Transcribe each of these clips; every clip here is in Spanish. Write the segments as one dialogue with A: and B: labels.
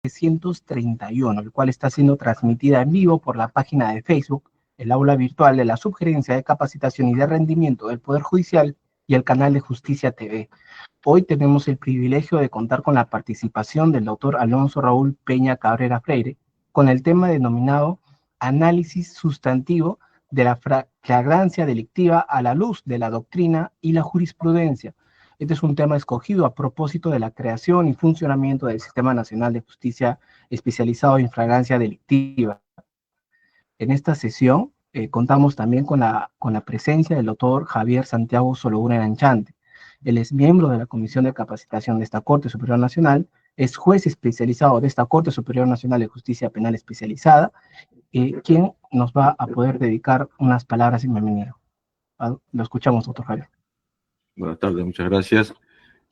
A: 331, el cual está siendo transmitida en vivo por la página de Facebook, el aula virtual de la Subgerencia de Capacitación y de Rendimiento del Poder Judicial y el canal de Justicia TV. Hoy tenemos el privilegio de contar con la participación del doctor Alonso Raúl Peña Cabrera Freire, con el tema denominado Análisis sustantivo de la flagrancia delictiva a la luz de la doctrina y la jurisprudencia. Este es un tema escogido a propósito de la creación y funcionamiento del Sistema Nacional de Justicia especializado en flagrancia delictiva. En esta sesión contamos también con la presencia del doctor Javier Santiago Sologun Enanchante. Él es miembro de la Comisión de Capacitación de esta Corte Superior Nacional, es juez especializado de esta Corte Superior Nacional de Justicia Penal Especializada, quien nos va a poder dedicar unas palabras en bienvenida. Lo escuchamos, doctor Javier.
B: Buenas tardes, muchas gracias.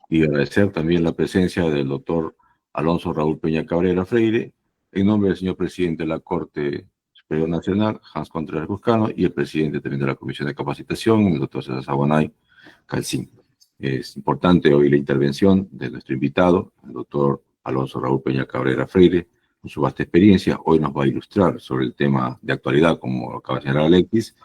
B: Y agradecer también la presencia del doctor Alonso Raúl Peña Cabrera Freire, en nombre del señor presidente de la Corte Superior Nacional, Hans Contreras Buscano, y el presidente también de la Comisión de Capacitación, el doctor César Saguanay Calcín. Es importante hoy la intervención de nuestro invitado, el doctor Alonso Raúl Peña Cabrera Freire, con su vasta experiencia. Hoy nos va a ilustrar sobre el tema de actualidad, como acaba de señalar Alexis,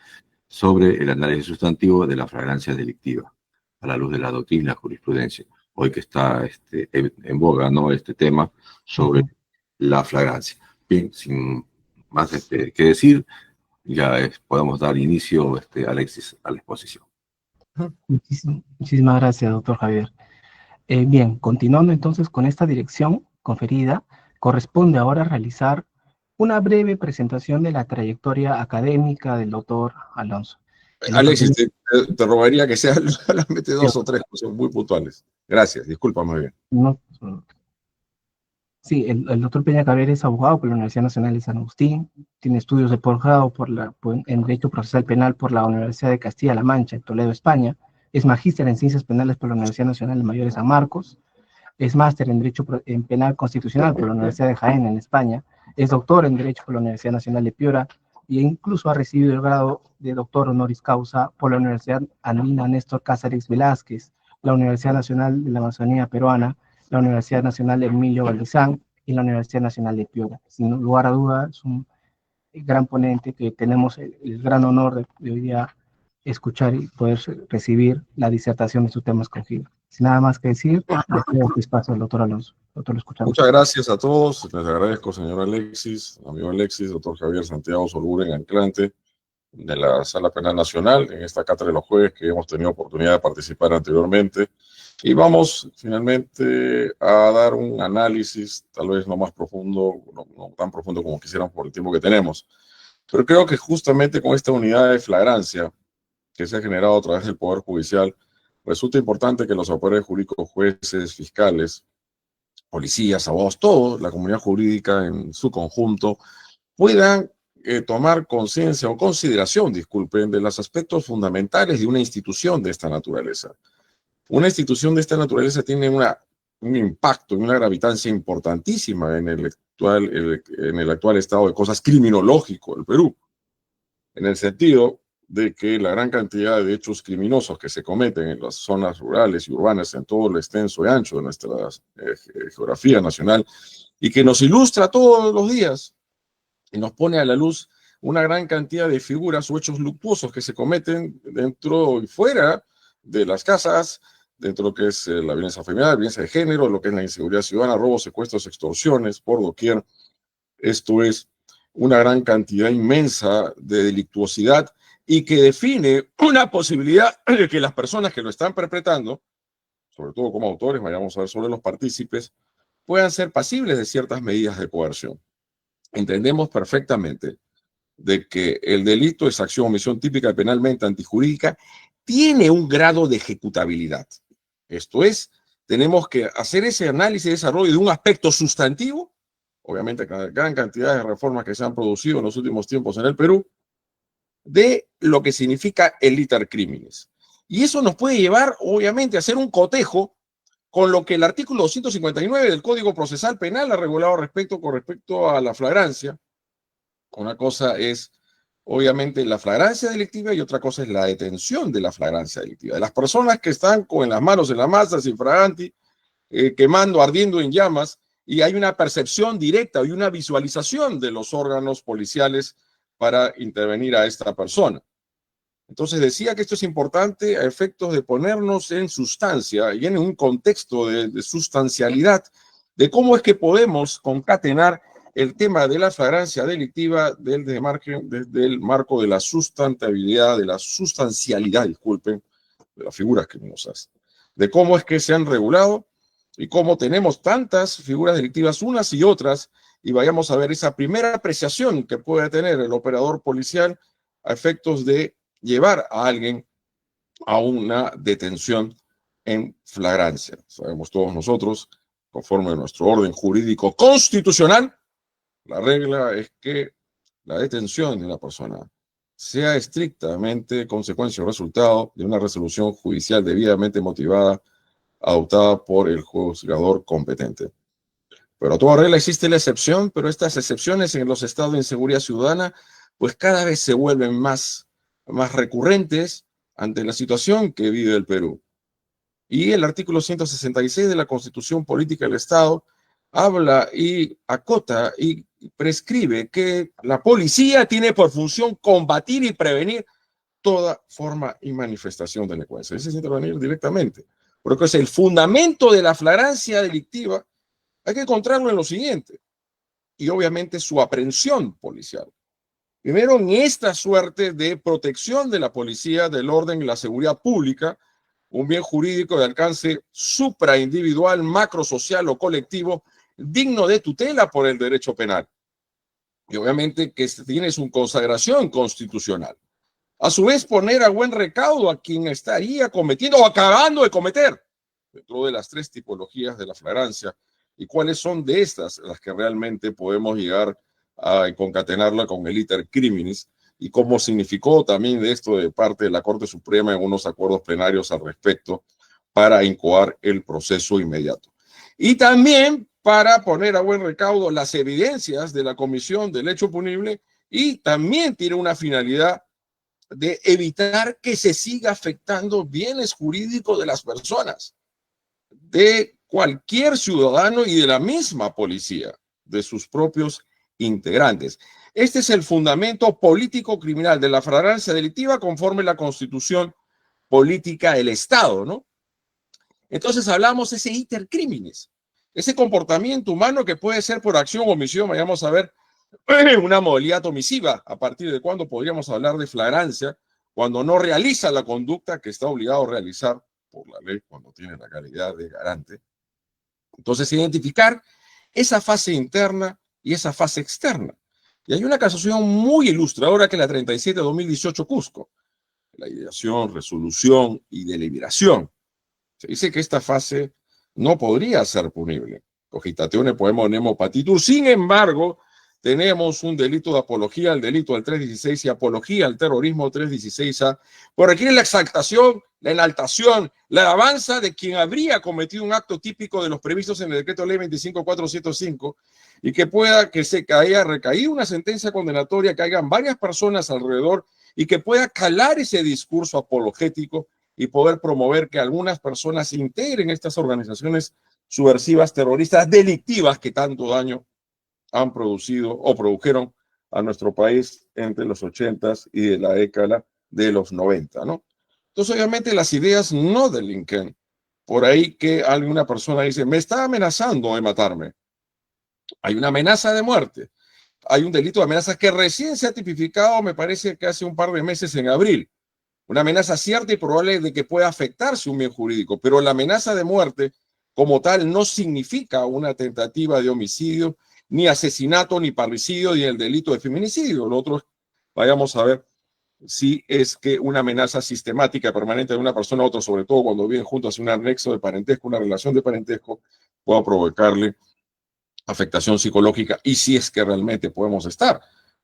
B: sobre el análisis sustantivo de la flagrancia delictiva, a la luz de la doctrina y la jurisprudencia. Hoy que está en boga, ¿no?, este tema sobre la flagrancia. Bien, sin más que decir, ya podemos dar inicio, Alexis, a la exposición.
A: Muchísimas gracias, doctor Javier. Bien, continuando entonces con esta dirección conferida, corresponde ahora realizar una breve presentación de la trayectoria académica del doctor Alonso.
C: Alexis, te rogaría que sean solamente 2 o 3 cosas muy puntuales. Gracias, disculpa más bien.
A: No, sí, el doctor Peña Cabrera es abogado por la Universidad Nacional de San Agustín, tiene estudios de posgrado en Derecho Procesal Penal por la Universidad de Castilla-La Mancha, en Toledo, España, es magíster en Ciencias Penales por la Universidad Nacional de Mayor de San Marcos, es máster en Derecho Penal Constitucional por la Universidad de Jaén, en España, es doctor en Derecho por la Universidad Nacional de Piura, e incluso ha recibido el grado de doctor honoris causa por la Universidad Andina Néstor Cáceres Velázquez, la Universidad Nacional de la Amazonía Peruana, la Universidad Nacional Emilio Valdizán y la Universidad Nacional de Piura. Sin lugar a dudas, es un gran ponente que tenemos el gran honor de hoy día escuchar y poder recibir la disertación de su tema escogido. Sin nada más que decir, le cedo este espacio al doctor Alonso. Doctor, lo escuchamos.
C: Muchas gracias a todos. Les agradezco, señor Alexis, amigo Alexis, doctor Javier Santiago Sologun Enanchante, de la Sala Penal Nacional, en esta cátedra de los jueves que hemos tenido oportunidad de participar anteriormente. Y vamos finalmente a dar un análisis, tal vez no más profundo, no tan profundo como quisiéramos por el tiempo que tenemos. Pero creo que justamente con esta unidad de flagrancia que se ha generado a través del Poder Judicial, resulta importante que los operadores jurídicos, jueces, fiscales, policías, abogados, todos, la comunidad jurídica en su conjunto, puedan tomar conciencia o consideración, disculpen, de los aspectos fundamentales de una institución de esta naturaleza. Una institución de esta naturaleza tiene un impacto, una gravitancia importantísima en el actual estado de cosas criminológico del Perú, en el sentido de que la gran cantidad de hechos criminosos que se cometen en las zonas rurales y urbanas en todo el extenso y ancho de nuestra geografía nacional y que nos ilustra todos los días y nos pone a la luz una gran cantidad de figuras o hechos luctuosos que se cometen dentro y fuera de las casas, dentro de lo que es la violencia familiar, la violencia de género, lo que es la inseguridad ciudadana, robos, secuestros, extorsiones, por doquier. Esto es una gran cantidad inmensa de delictuosidad y que define una posibilidad de que las personas que lo están perpetrando, sobre todo como autores, vayamos a ver sobre los partícipes, puedan ser pasibles de ciertas medidas de coerción. Entendemos perfectamente de que el delito, esa acción o omisión típica penalmente antijurídica, tiene un grado de ejecutabilidad. Esto es, tenemos que hacer ese análisis y desarrollo de un aspecto sustantivo, obviamente gran cantidad de reformas que se han producido en los últimos tiempos en el Perú, de lo que significa el iter criminis. Y eso nos puede llevar, obviamente, a hacer un cotejo con lo que el artículo 259 del Código Procesal Penal ha regulado con respecto a la flagrancia. Una cosa es, obviamente, la flagrancia delictiva y otra cosa es la detención de la flagrancia delictiva. De las personas que están con las manos en la masa, sin flagranti, quemando, ardiendo en llamas, y hay una percepción directa y una visualización de los órganos policiales para intervenir a esta persona. Entonces decía que esto es importante a efectos de ponernos en sustancia y en un contexto de sustancialidad de cómo es que podemos concatenar el tema de la flagrancia delictiva desde el marco de la sustentabilidad, de la sustancialidad, disculpen, de las figuras criminosas, de cómo es que se han regulado y cómo tenemos tantas figuras delictivas unas y otras, y vayamos a ver esa primera apreciación que puede tener el operador policial a efectos de llevar a alguien a una detención en flagrancia. Sabemos todos nosotros, conforme a nuestro orden jurídico constitucional, la regla es que la detención de una persona sea estrictamente consecuencia o resultado de una resolución judicial debidamente motivada, adoptada por el juzgador competente. Pero a toda regla existe la excepción, pero estas excepciones en los estados de inseguridad ciudadana, pues cada vez se vuelven más recurrentes ante la situación que vive el Perú. Y el artículo 166 de la Constitución Política del Estado habla y acota y prescribe que la policía tiene por función combatir y prevenir toda forma y manifestación de delincuencia. Ese es intervenir directamente. Porque es el fundamento de la flagrancia delictiva. Hay que encontrarlo en lo siguiente. Y obviamente su aprehensión policial. Primero, en esta suerte de protección de la policía, del orden y la seguridad pública, un bien jurídico de alcance supraindividual, macrosocial o colectivo, digno de tutela por el derecho penal. Y obviamente que tiene su consagración constitucional. A su vez, poner a buen recaudo a quien estaría cometiendo o acabando de cometer, dentro de las tres tipologías de la flagrancia, y cuáles son de estas las que realmente podemos llegar a concatenarla con el iter criminis, y cómo significó también de esto de parte de la Corte Suprema en unos acuerdos plenarios al respecto para incoar el proceso inmediato. Y también para poner a buen recaudo las evidencias de la comisión del hecho punible, y también tiene una finalidad de evitar que se siga afectando bienes jurídicos de las personas, de cualquier ciudadano y de la misma policía, de sus propios integrantes. Este es el fundamento político criminal de la flagrancia delictiva conforme la Constitución Política del Estado, ¿no? Entonces hablamos de ese iter criminis, ese comportamiento humano que puede ser por acción o omisión. Vayamos a ver una modalidad omisiva, a partir de cuándo podríamos hablar de flagrancia, cuando no realiza la conducta que está obligado a realizar por la ley, cuando tiene la calidad de garante. Entonces, identificar esa fase interna y esa fase externa. Y hay una casación muy ilustradora que es la 37/2018 Cusco, la ideación, resolución y deliberación. Se dice que esta fase no podría ser punible. Cogitatione poemo nemo patitur. Sin embargo, tenemos un delito de apología al delito del 316 y apología al terrorismo 316A, por requiere la exaltación, la enaltación, la alabanza de quien habría cometido un acto típico de los previstos en el decreto de ley 25.405 y que se haya recaído una sentencia condenatoria, que hayan varias personas alrededor y que pueda calar ese discurso apologético y poder promover que algunas personas integren estas organizaciones subversivas, terroristas, delictivas que tanto daño han producido o produjeron a nuestro país entre los 80s y de la década de los 90, ¿no? Entonces, obviamente, las ideas no delinquen. Por ahí que alguna persona dice, me está amenazando de matarme. Hay una amenaza de muerte. Hay un delito de amenaza que recién se ha tipificado, me parece que hace un par de meses, en abril. Una amenaza cierta y probable de que pueda afectarse un bien jurídico, pero la amenaza de muerte como tal no significa una tentativa de homicidio, ni asesinato, ni parricidio, ni el delito de feminicidio. Lo otro, vayamos a ver si es que una amenaza sistemática, permanente de una persona a otra, sobre todo cuando viven juntos, un anexo de parentesco, una relación de parentesco, pueda provocarle afectación psicológica, y si es que realmente podemos estar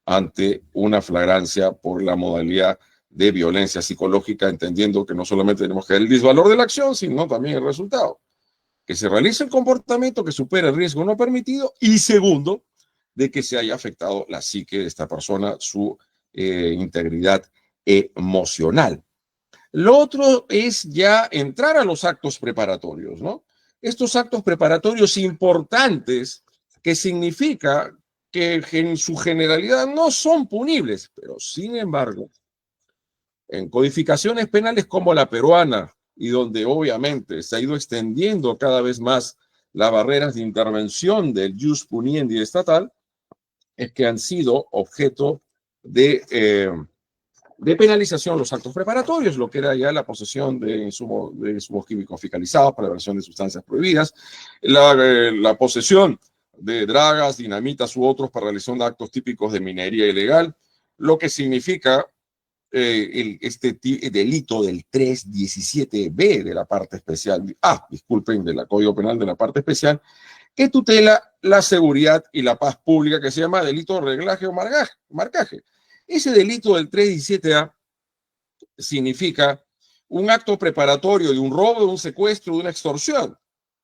C: ante una flagrancia por la modalidad de violencia psicológica, entendiendo que no solamente tenemos que ver el disvalor de la acción, sino también el resultado. Que se realice el comportamiento que supere el riesgo no permitido, y segundo, de que se haya afectado la psique de esta persona, su integridad emocional. Lo otro es ya entrar a los actos preparatorios, ¿no? estos actos preparatorios importantes que significa que en su generalidad no son punibles, pero sin embargo, en codificaciones penales como la peruana, y donde obviamente se ha ido extendiendo cada vez más las barreras de intervención del jus puniendi estatal, es que han sido objeto de penalización los actos preparatorios, lo que era ya la posesión de insumos químicos fiscalizados para la versión de sustancias prohibidas, la posesión de dragas, dinamitas u otros para la realización de actos típicos de minería ilegal, lo que significa este delito del 317B de la parte especial, del Código Penal de la parte especial, que tutela la seguridad y la paz pública, que se llama delito de reglaje o marcaje. Ese delito del 317A significa un acto preparatorio de un robo, de un secuestro, de una extorsión,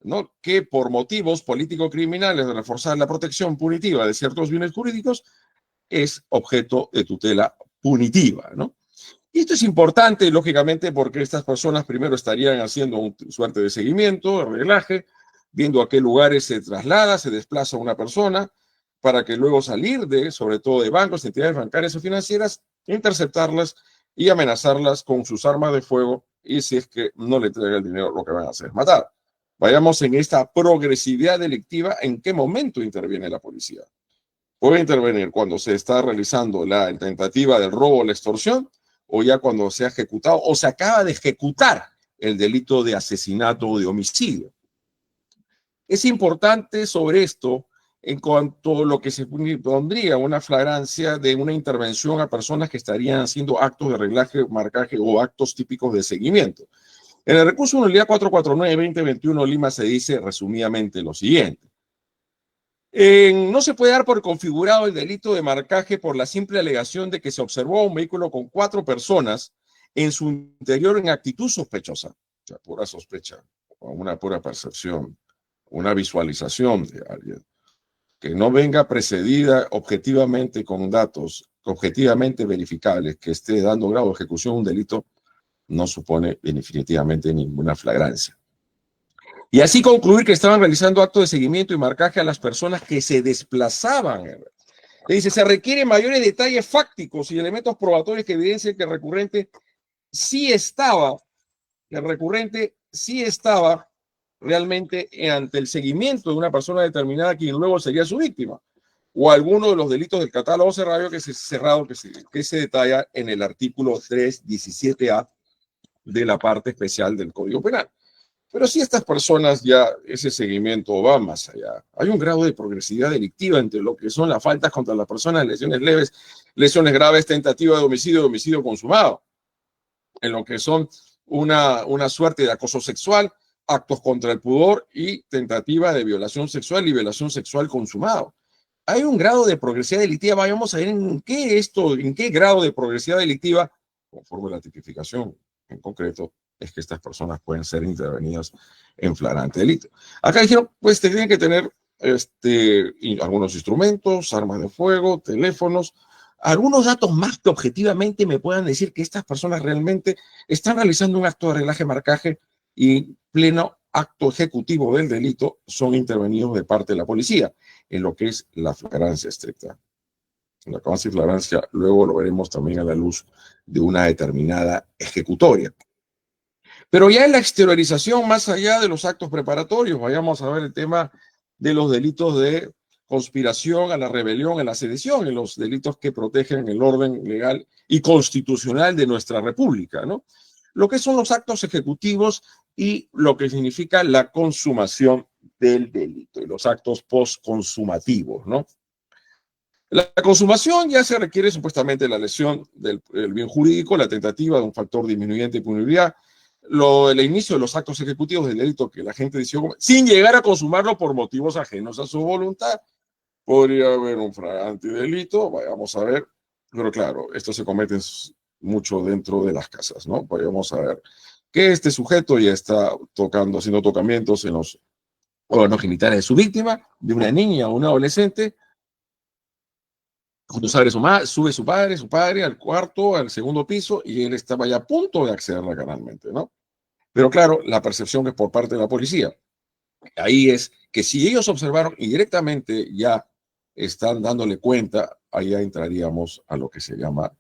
C: ¿no? Que por motivos político-criminales de reforzar la protección punitiva de ciertos bienes jurídicos es objeto de tutela punitiva, ¿no? Y esto es importante, lógicamente, porque estas personas primero estarían haciendo una suerte de seguimiento, de reglaje, viendo a qué lugares se traslada, se desplaza una persona, para que luego salir sobre todo de bancos, entidades bancarias o financieras, interceptarlas y amenazarlas con sus armas de fuego, y si es que no le entrega el dinero, lo que van a hacer es matar. Vayamos en esta progresividad delictiva, ¿en qué momento interviene la policía? Puede intervenir cuando se está realizando la tentativa del robo o la extorsión, o ya cuando se ha ejecutado o se acaba de ejecutar el delito de asesinato o de homicidio. Es importante sobre esto en cuanto a lo que se pondría una flagrancia de una intervención a personas que estarían haciendo actos de reglaje, marcaje o actos típicos de seguimiento. En el recurso de nulidad 449-2021 Lima se dice resumidamente lo siguiente. No se puede dar por configurado el delito de marcaje por la simple alegación de que se observó un vehículo con 4 personas en su interior en actitud sospechosa. O sea, pura sospecha, o una pura percepción, una visualización de alguien, que no venga precedida objetivamente con datos objetivamente verificables, que esté dando grado de ejecución de un delito, no supone definitivamente ninguna flagrancia. Y así concluir que estaban realizando actos de seguimiento y marcaje a las personas que se desplazaban. Le dice, se requieren mayores detalles fácticos y elementos probatorios que evidencien que el recurrente sí estaba realmente ante el seguimiento de una persona determinada quien luego sería su víctima, o alguno de los delitos del catálogo cerrado que se detalla en el artículo 317A de la parte especial del Código Penal. Pero si estas personas ya, ese seguimiento va más allá, hay un grado de progresividad delictiva entre lo que son las faltas contra las personas, lesiones leves, lesiones graves, tentativa de homicidio consumado, en lo que son una suerte de acoso sexual, actos contra el pudor y tentativa de violación sexual y violación sexual consumado. Hay un grado de progresividad delictiva, vayamos a ver en qué grado de progresividad delictiva, conforme a la tipificación en concreto, es que estas personas pueden ser intervenidas en flagrante delito. Acá dijeron, pues tienen que tener algunos instrumentos, armas de fuego, teléfonos, algunos datos más que objetivamente me puedan decir que estas personas realmente están realizando un acto de reglaje, marcaje y pleno acto ejecutivo del delito son intervenidos de parte de la policía, en lo que es la flagrancia estricta. La flagrancia y flagrancia luego lo veremos también a la luz de una determinada ejecutoria. Pero ya en la exteriorización, más allá de los actos preparatorios, vayamos a ver el tema de los delitos de conspiración a la rebelión, a la sedición, en los delitos que protegen el orden legal y constitucional de nuestra república, ¿no? Lo que son los actos ejecutivos y lo que significa la consumación del delito y los actos postconsumativos, ¿no? La consumación ya se requiere supuestamente la lesión del bien jurídico, la tentativa de un factor disminuyente de punibilidad, el inicio de los actos ejecutivos del delito que la gente decidió sin llegar a consumarlo por motivos ajenos a su voluntad. Podría haber un flagrante delito, vayamos a ver, pero claro, esto se comete mucho dentro de las casas, ¿no? Vayamos a ver que este sujeto ya está haciendo tocamientos en los órganos genitales de su víctima, de una niña o un adolescente. Cuando sube su padre al cuarto, al segundo piso, y él estaba ya a punto de accederla canalmente, ¿no? Pero claro, la percepción es por parte de la policía. ahí es que si ellos observaron y directamente ya están dándole cuenta, ahí ya entraríamos a lo que se llama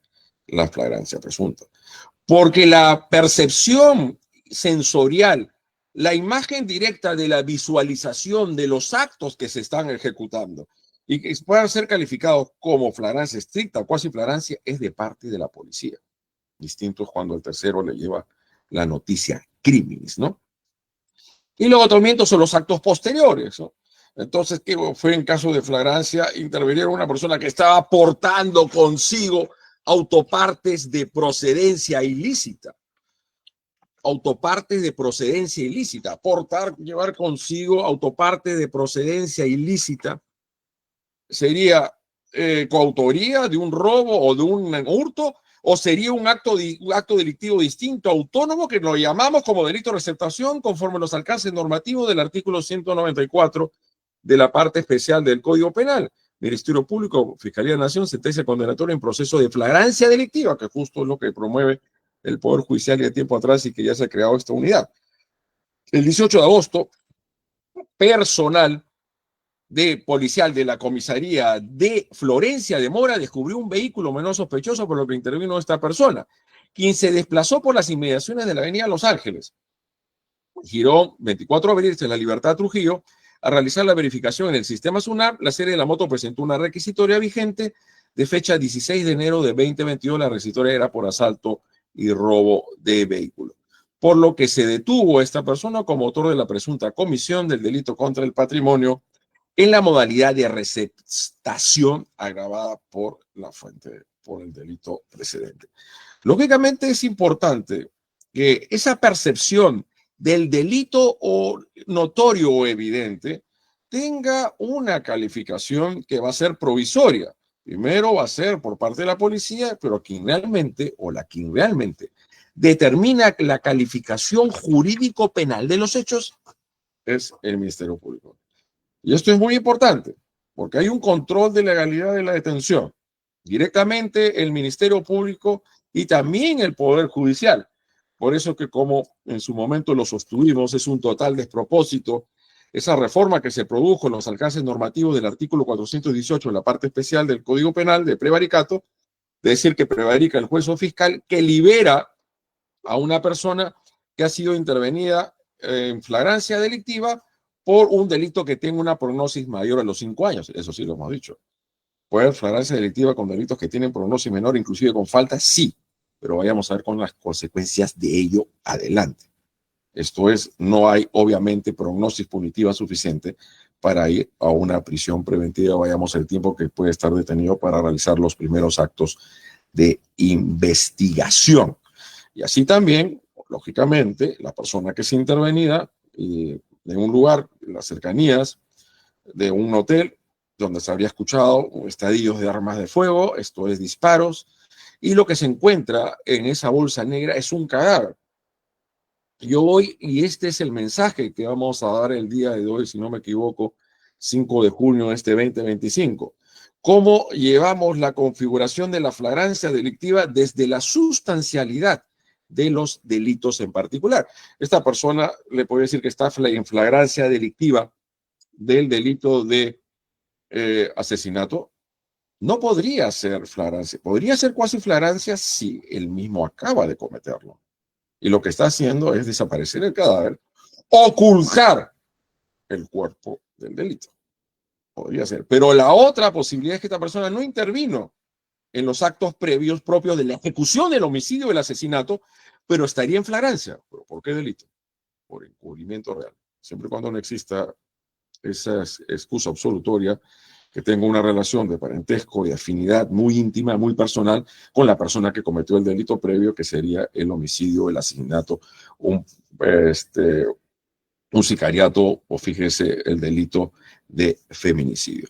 C: la flagrancia presunta. Porque la percepción sensorial, la imagen directa de la visualización de los actos que se están ejecutando y que puedan ser calificados como flagrancia estricta o cuasi flagrancia es de parte de la policía. Distinto es cuando el tercero le lleva la noticia criminis, ¿no? Y luego también son los actos posteriores, ¿no? Entonces, ¿qué fue en caso de flagrancia? Intervinieron una persona que estaba portando consigo autopartes de procedencia ilícita. Autopartes de procedencia ilícita. Llevar consigo autopartes de procedencia ilícita sería coautoría de un robo o de un hurto, o sería un acto delictivo distinto, autónomo, que lo llamamos como delito de receptación conforme los alcances normativos del artículo 194 de la parte especial del Código Penal. Ministerio Público, Fiscalía de la Nación, sentencia condenatoria en proceso de flagrancia delictiva, que justo es lo que promueve el Poder Judicial y de tiempo atrás y que ya se ha creado esta unidad. El 18 de agosto, personal policial de la comisaría de Florencia de Mora descubrió un vehículo menor sospechoso por lo que intervino esta persona, quien se desplazó por las inmediaciones de la avenida Los Ángeles, Girón 24 de abril, en la Libertad Trujillo, a realizar la verificación en el sistema SUNAR. La serie de la moto presentó una requisitoria vigente de fecha 16 de enero de 2022. La requisitoria era por asalto y robo de vehículo, por lo que se detuvo a esta persona como autor de la presunta comisión del delito contra el patrimonio en la modalidad de receptación agravada por la fuente, por el delito precedente. Lógicamente es importante que esa percepción del delito o notorio o evidente tenga una calificación que va a ser provisoria. Primero va a ser por parte de la policía, pero quien realmente determina la calificación jurídico-penal de los hechos es el Ministerio Público. Y esto es muy importante, porque hay un control de legalidad de la detención. Directamente el Ministerio Público y también el Poder Judicial. Por eso que, como en su momento lo sostuvimos, es un total despropósito esa reforma que se produjo en los alcances normativos del artículo 418 en la parte especial del Código Penal de prevaricato, de decir que prevarica el juez o fiscal que libera a una persona que ha sido intervenida en flagrancia delictiva por un delito que tenga una prognosis mayor a los 5 años. Eso sí lo hemos dicho. ¿Puede haber flagrancia delictiva con delitos que tienen prognosis menor, inclusive con falta? Sí, pero vayamos a ver con las consecuencias de ello adelante. Esto es, no hay obviamente prognosis punitiva suficiente para ir a una prisión preventiva. Vayamos el tiempo que puede estar detenido para realizar los primeros actos de investigación. Y así también, lógicamente, la persona que es intervenida en un lugar, en las cercanías de un hotel, donde se habría escuchado estadillos de armas de fuego, esto es disparos, y lo que se encuentra en esa bolsa negra es un cadáver. Yo voy, y este es el mensaje que vamos a dar el día de hoy, si no me equivoco, 5 de junio de este 2025. ¿Cómo llevamos la configuración de la flagrancia delictiva desde la sustancialidad de los delitos en particular? Esta persona le puede decir que está en flagrancia delictiva del delito de asesinato. No podría ser flagrancia, podría ser cuasi flagrancia si él mismo acaba de cometerlo. Y lo que está haciendo es desaparecer el cadáver, ocultar el cuerpo del delito. Podría ser. Pero la otra posibilidad es que esta persona no intervino en los actos previos propios de la ejecución del homicidio o el asesinato, pero estaría en flagrancia. ¿Pero por qué delito? Por encubrimiento real. Siempre y cuando no exista esa excusa absolutoria que tenga una relación de parentesco, de afinidad muy íntima, muy personal con la persona que cometió el delito previo, que sería el homicidio, el asesinato, un sicariato o, fíjese, el delito de feminicidio.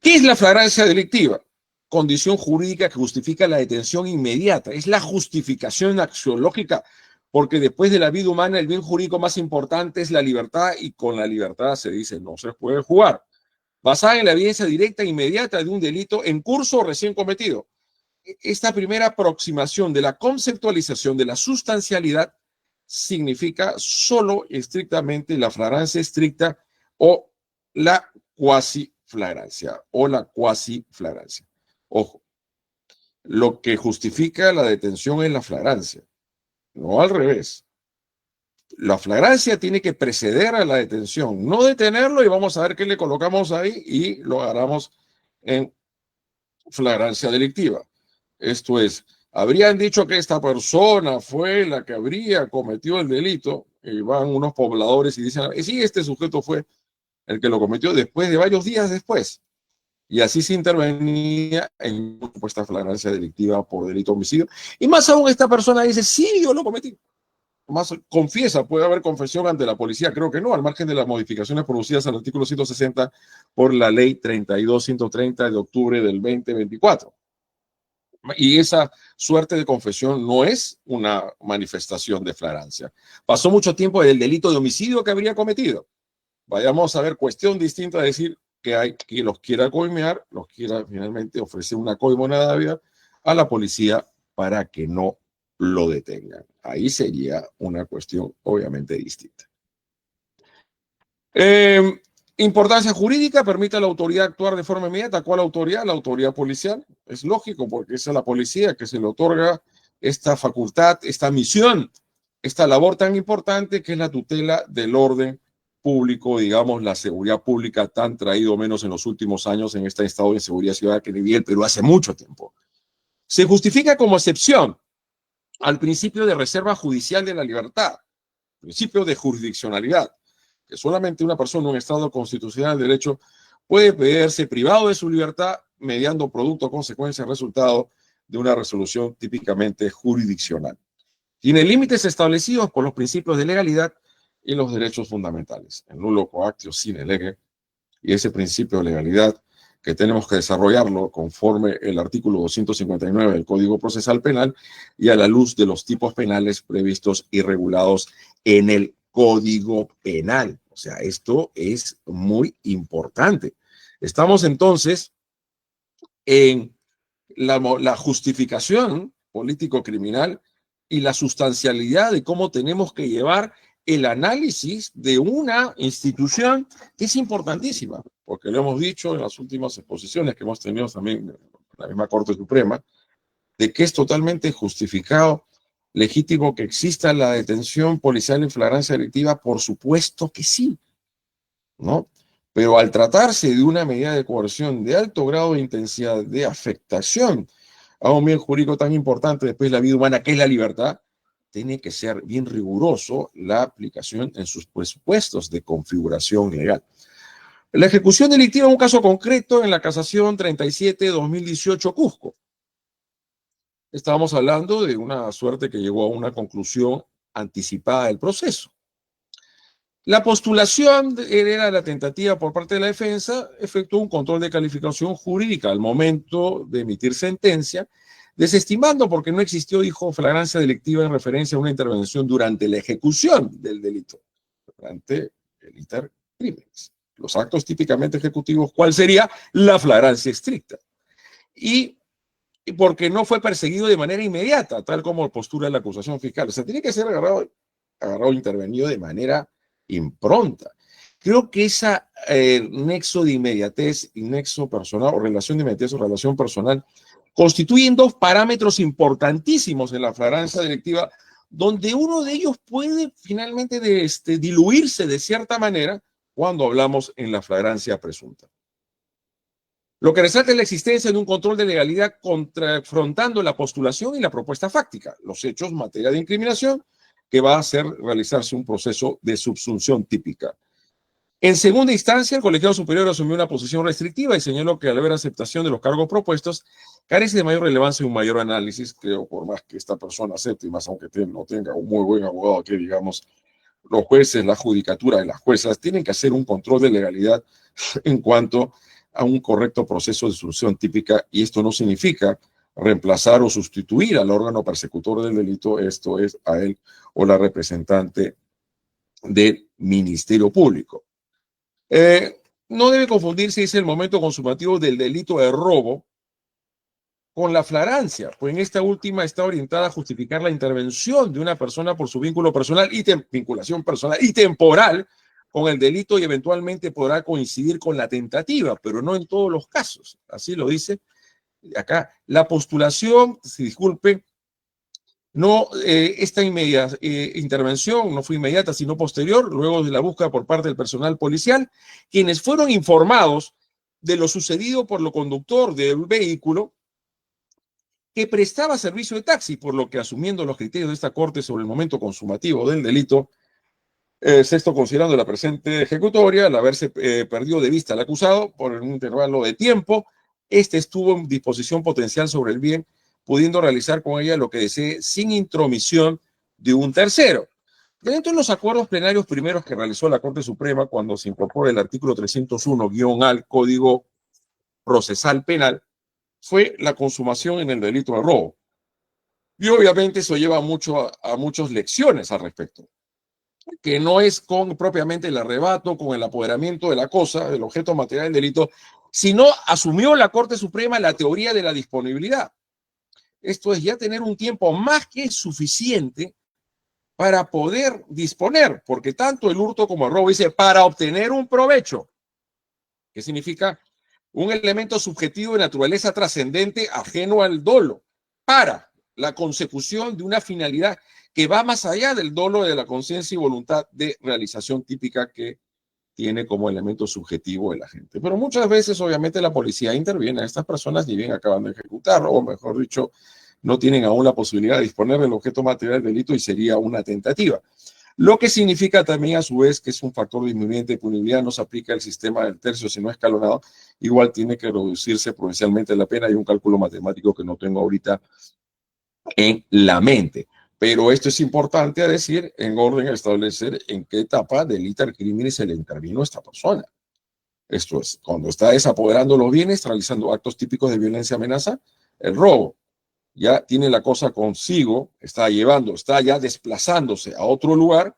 C: ¿Qué es la flagrancia delictiva? Condición jurídica que justifica la detención inmediata. Es la justificación axiológica, porque después de la vida humana el bien jurídico más importante es la libertad, y con la libertad se dice no se puede jugar. Basada en la evidencia directa e inmediata de un delito en curso o recién cometido. Esta primera aproximación de la conceptualización de la sustancialidad significa solo estrictamente la flagrancia estricta o la cuasiflagrancia Ojo, lo que justifica la detención es la flagrancia, no al revés. La flagrancia tiene que preceder a la detención, no detenerlo y vamos a ver qué le colocamos ahí y lo agarramos en flagrancia delictiva. Esto es, habrían dicho que esta persona fue la que habría cometido el delito, y van unos pobladores y dicen, sí, este sujeto fue el que lo cometió después de varios días después. Y así se intervenía en una supuesta flagrancia delictiva por delito de homicidio. Y más aún esta persona dice, sí, yo lo cometí. Más confiesa, puede haber confesión ante la policía, creo que no, al margen de las modificaciones producidas al artículo 160 por la ley 32-130 de octubre del 2024. Y esa suerte de confesión no es una manifestación de flagrancia. Pasó mucho tiempo del delito de homicidio que habría cometido. Vayamos a ver, cuestión distinta de decir que hay que los quiera coimear, los quiera finalmente ofrecer una coimona dávida a la policía para que no lo detengan. Ahí sería una cuestión obviamente distinta. Importancia jurídica, permite a la autoridad actuar de forma inmediata. ¿Cuál autoridad? La autoridad policial. Es lógico porque es a la policía que se le otorga esta facultad, esta misión, esta labor tan importante que es la tutela del orden público, digamos, la seguridad pública tan traído menos en los últimos años en este estado de inseguridad ciudadana que vivía el Perú hace mucho tiempo. Se justifica como excepción al principio de reserva judicial de la libertad, principio de jurisdiccionalidad, que solamente una persona en un estado constitucional de derecho puede verse privado de su libertad mediando producto, consecuencia, resultado de una resolución típicamente jurisdiccional. Tiene límites establecidos por los principios de legalidad y los derechos fundamentales. El nulo coactio sine lege, y ese principio de legalidad que tenemos que desarrollarlo conforme el artículo 259 del Código Procesal Penal y a la luz de los tipos penales previstos y regulados en el Código Penal. O sea, esto es muy importante. Estamos entonces en la justificación político-criminal y la sustancialidad de cómo tenemos que llevar el análisis de una institución que es importantísima, porque lo hemos dicho en las últimas exposiciones que hemos tenido también en la misma Corte Suprema, de que es totalmente justificado, legítimo que exista la detención policial en flagrancia delictiva, por supuesto que sí, ¿no? Pero al tratarse de una medida de coerción de alto grado de intensidad, de afectación a un bien jurídico tan importante después de la vida humana, que es la libertad, tiene que ser bien riguroso la aplicación en sus presupuestos de configuración legal. La ejecución delictiva en un caso concreto en la casación 37-2018 Cusco. Estábamos hablando de una suerte que llegó a una conclusión anticipada del proceso. La postulación era la tentativa por parte de la defensa, efectuó un control de calificación jurídica al momento de emitir sentencia, desestimando porque no existió, dijo, flagrancia delictiva en referencia a una intervención durante la ejecución del delito, durante el intercrímenes. Los actos típicamente ejecutivos, ¿cuál sería? La flagrancia estricta. Y porque no fue perseguido de manera inmediata, tal como postula la acusación fiscal. O sea, tiene que ser agarrado intervenido de manera impronta. Creo que esa nexo de inmediatez y nexo personal, o relación de inmediatez o relación personal, constituyen dos parámetros importantísimos en la flagrancia delictiva, donde uno de ellos puede finalmente diluirse de cierta manera cuando hablamos en la flagrancia presunta. Lo que resalta es la existencia de un control de legalidad confrontando la postulación y la propuesta fáctica, los hechos en materia de incriminación, que va a hacer realizarse un proceso de subsunción típica. En segunda instancia, el colegiado superior asumió una posición restrictiva y señaló que al haber aceptación de los cargos propuestos, carece de mayor relevancia y un mayor análisis, creo, por más que esta persona acepte, y más aunque no tenga un muy buen abogado que, digamos, los jueces, la judicatura y las juezas tienen que hacer un control de legalidad en cuanto a un correcto proceso de solución típica, y esto no significa reemplazar o sustituir al órgano persecutor del delito, esto es a él o la representante del Ministerio Público. No debe confundirse, dice, el momento consumativo del delito de robo con la flagrancia, pues en esta última está orientada a justificar la intervención de una persona por su vínculo personal y vinculación personal y temporal con el delito y eventualmente podrá coincidir con la tentativa, pero no en todos los casos. Así lo dice acá. La postulación, disculpe, no, esta intervención no fue inmediata, sino posterior, luego de la búsqueda por parte del personal policial, quienes fueron informados de lo sucedido por el conductor del vehículo que prestaba servicio de taxi, por lo que, asumiendo los criterios de esta Corte sobre el momento consumativo del delito, sexto, considerando la presente ejecutoria, al haberse perdido de vista al acusado por un intervalo de tiempo, este estuvo en disposición potencial sobre el bien, pudiendo realizar con ella lo que desee sin intromisión de un tercero. Dentro de los acuerdos plenarios primeros que realizó la Corte Suprema cuando se incorpora el artículo 301-A al Código Procesal Penal, fue la consumación en el delito de robo. Y obviamente eso lleva a muchas lecciones al respecto, que no es con propiamente el arrebato, con el apoderamiento de la cosa, del objeto material del delito, sino asumió la Corte Suprema la teoría de la disponibilidad. Esto es ya tener un tiempo más que suficiente para poder disponer, porque tanto el hurto como el robo dice para obtener un provecho, que significa un elemento subjetivo de naturaleza trascendente ajeno al dolo, para la consecución de una finalidad que va más allá del dolo de la conciencia y voluntad de realización típica que tiene como elemento subjetivo el agente. Pero muchas veces, obviamente, la policía interviene a estas personas ni bien acaban de ejecutar, o mejor dicho, no tienen aún la posibilidad de disponer del objeto material del delito y sería una tentativa. Lo que significa también, a su vez, que es un factor disminuyente de punibilidad, no se aplica el sistema del tercio, sino escalonado, igual tiene que reducirse prudencialmente la pena. Hay un cálculo matemático que no tengo ahorita en la mente. Pero esto es importante a decir en orden a establecer en qué etapa del iter criminis se le intervino a esta persona. Esto es, cuando está desapoderando los bienes, realizando actos típicos de violencia, amenaza, el robo. Ya tiene la cosa consigo, está ya desplazándose a otro lugar,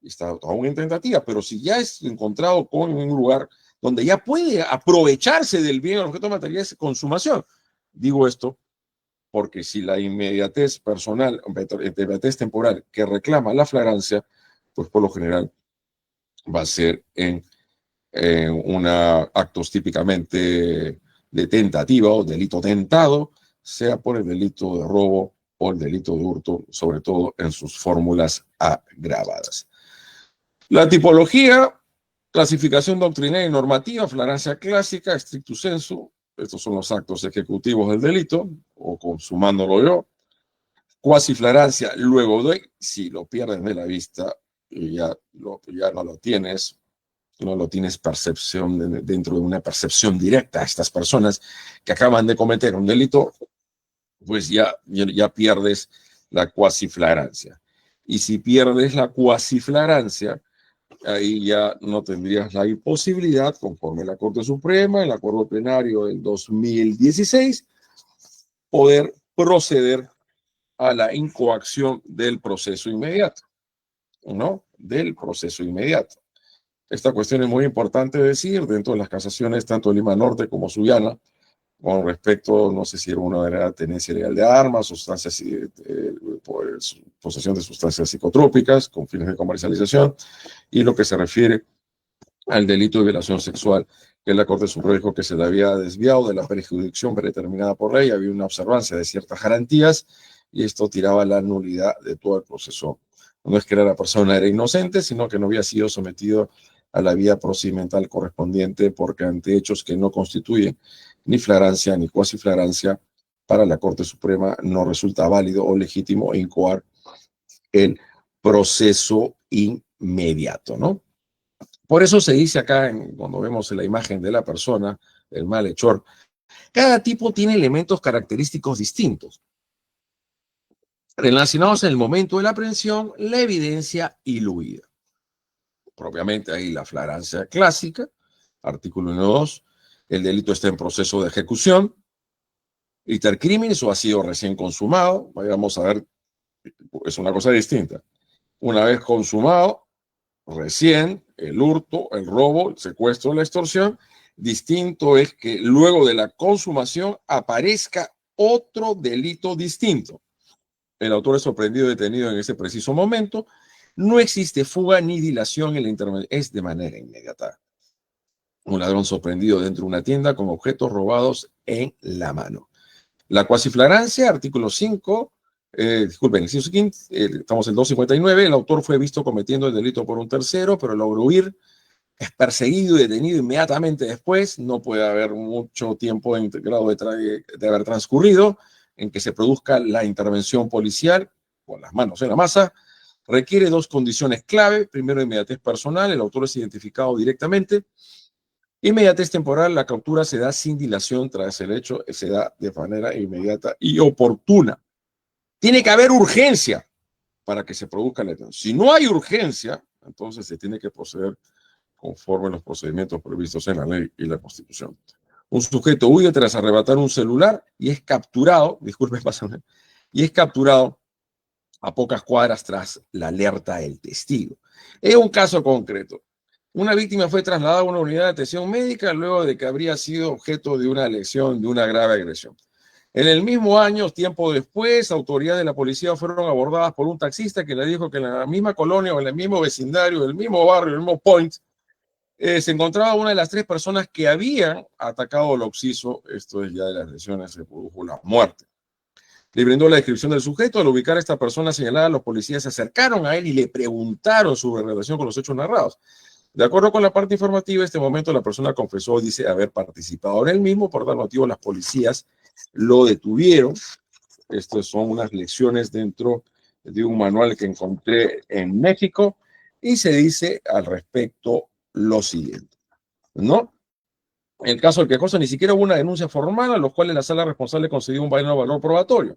C: está aún en tentativa, pero si ya es encontrado con un lugar donde ya puede aprovecharse del bien o objeto material, es consumación. Digo esto porque si la inmediatez personal, inmediatez temporal que reclama la flagrancia, pues por lo general va a ser en actos típicamente de tentativa o delito tentado, sea por el delito de robo o el delito de hurto, sobre todo en sus fórmulas agravadas. La tipología, clasificación doctrinaria y normativa, flagrancia clásica, stricto sensu, estos son los actos ejecutivos del delito, o consumándolo yo. Cuasiflagrancia, luego doy, si lo pierdes de la vista, ya no lo tienes, percepción dentro de una percepción directa a estas personas que acaban de cometer un delito, pues ya pierdes la cuasiflagrancia. Y si pierdes la cuasiflagrancia, ahí ya no tendrías la imposibilidad, conforme la Corte Suprema, el acuerdo plenario del 2016, poder proceder a la incoacción del proceso inmediato, ¿no? Del proceso inmediato. Esta cuestión es muy importante decir dentro de las casaciones, tanto de Lima Norte como Sullana, con respecto, no sé si era una tenencia ilegal de armas, sustancias, posesión de sustancias psicotrópicas con fines de comercialización, y lo que se refiere al delito de violación sexual, que la Corte Suprema dijo que se le había desviado de la prejurisdicción predeterminada por ley, había una observancia de ciertas garantías, y esto tiraba la nulidad de todo el proceso. No es que la persona era inocente, sino que no había sido sometido a la vía procedimental correspondiente, porque ante hechos que no constituyen ni flagrancia ni cuasiflagrancia, para la Corte Suprema no resulta válido o legítimo incoar el proceso inmediato, ¿no? Por eso se dice acá, cuando vemos la imagen de la persona, el malhechor, cada tipo tiene elementos característicos distintos, relacionados en el momento de la aprehensión, la evidencia y la huida. Propiamente ahí la flagrancia clásica, artículo 1.2, el delito está en proceso de ejecución, iter criminis o ha sido recién consumado, vamos a ver, es una cosa distinta. Una vez consumado, recién, el hurto, el robo, el secuestro, la extorsión, distinto es que luego de la consumación aparezca otro delito distinto. El autor es sorprendido y detenido en ese preciso momento. No existe fuga ni dilación en la intervención. Es de manera inmediata. Un ladrón sorprendido dentro de una tienda con objetos robados en la mano. La cuasiflagrancia, artículo 5, disculpen, inciso 15, estamos en 259, el autor fue visto cometiendo el delito por un tercero, pero logró huir, es perseguido y detenido inmediatamente después, no puede haber mucho tiempo integrado de haber transcurrido en que se produzca la intervención policial con las manos en la masa. Requiere dos condiciones clave. Primero, inmediatez personal, el autor es identificado directamente. Inmediatez temporal, la captura se da sin dilación tras el hecho, se da de manera inmediata y oportuna. Tiene que haber urgencia para que se produzca la detención. Si no hay urgencia, entonces se tiene que proceder conforme a los procedimientos previstos en la ley y la Constitución. Un sujeto huye tras arrebatar un celular y es capturado, disculpen, pásame, y es capturado a pocas cuadras tras la alerta del testigo. Es un caso concreto. Una víctima fue trasladada a una unidad de atención médica luego de que habría sido objeto de una lesión, de una grave agresión. En el mismo año, tiempo después, autoridades de la policía fueron abordadas por un taxista que le dijo que en la misma colonia o en el mismo vecindario, el mismo barrio, el mismo point, se encontraba una de las tres personas que habían atacado al occiso. Esto es ya de las lesiones, se produjo la muerte. Le brindó la descripción del sujeto. Al ubicar a esta persona señalada, los policías se acercaron a él y le preguntaron sobre relación con los hechos narrados. De acuerdo con la parte informativa, en este momento la persona confesó, dice, haber participado en el mismo. Por tal motivo, las policías lo detuvieron. Estas son unas lecciones dentro de un manual que encontré en México y se dice al respecto lo siguiente, ¿no? En el caso del quejoso ni siquiera hubo una denuncia formal, a los cuales la sala responsable concedió un valor probatorio.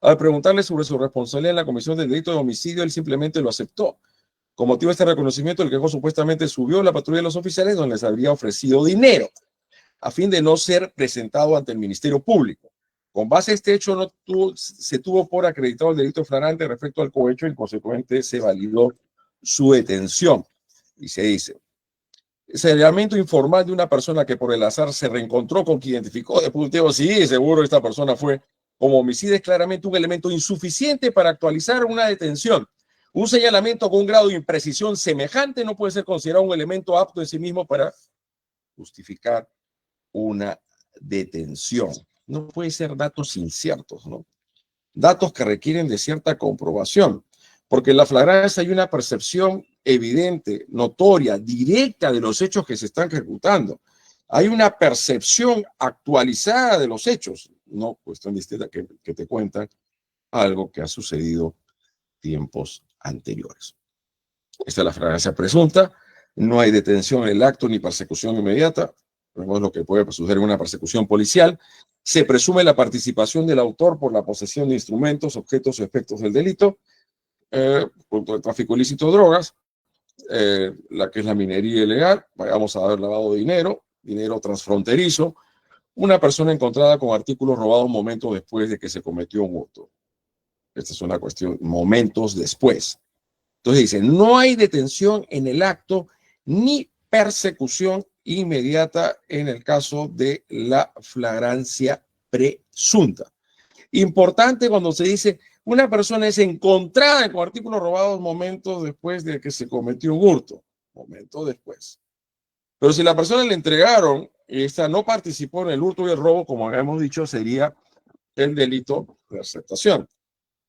C: Al preguntarle sobre su responsabilidad en la comisión del delito de homicidio, él simplemente lo aceptó. Con motivo de este reconocimiento, el quejoso supuestamente subió a la patrulla de los oficiales donde les habría ofrecido dinero a fin de no ser presentado ante el Ministerio Público. Con base a este hecho, se tuvo por acreditado el delito flagrante respecto al cohecho y, consecuentemente, se validó su detención. Y se dice, señalamiento informal de una persona que por el azar se reencontró con quien identificó de punto, sí, seguro esta persona fue como homicidio, es claramente un elemento insuficiente para actualizar una detención. Un señalamiento con un grado de imprecisión semejante no puede ser considerado un elemento apto en sí mismo para justificar una detención. No puede ser datos inciertos, ¿no? Datos que requieren de cierta comprobación, porque en la flagrancia hay una percepción evidente, notoria, directa de los hechos que se están ejecutando. Hay una percepción actualizada de los hechos, no cuestión distinta que te cuentan algo que ha sucedido tiempos anteriores. Esta es la flagrancia presunta, no hay detención en el acto ni persecución inmediata. Vemos lo que puede suceder en una persecución policial. Se presume la participación del autor por la posesión de instrumentos, objetos o efectos del delito, junto al tráfico ilícito de drogas, la que es la minería ilegal, vamos a ver lavado de dinero, dinero transfronterizo, una persona encontrada con artículos robados momentos después de que se cometió un hurto. Esta es una cuestión, momentos después. Entonces dice, no hay detención en el acto ni persecución inmediata en el caso de la flagrancia presunta. Importante cuando se dice, una persona es encontrada con artículos robados momentos después de que se cometió un hurto, momentos después. Pero si la persona le entregaron y esta no participó en el hurto y el robo, como hemos dicho, sería el delito de aceptación.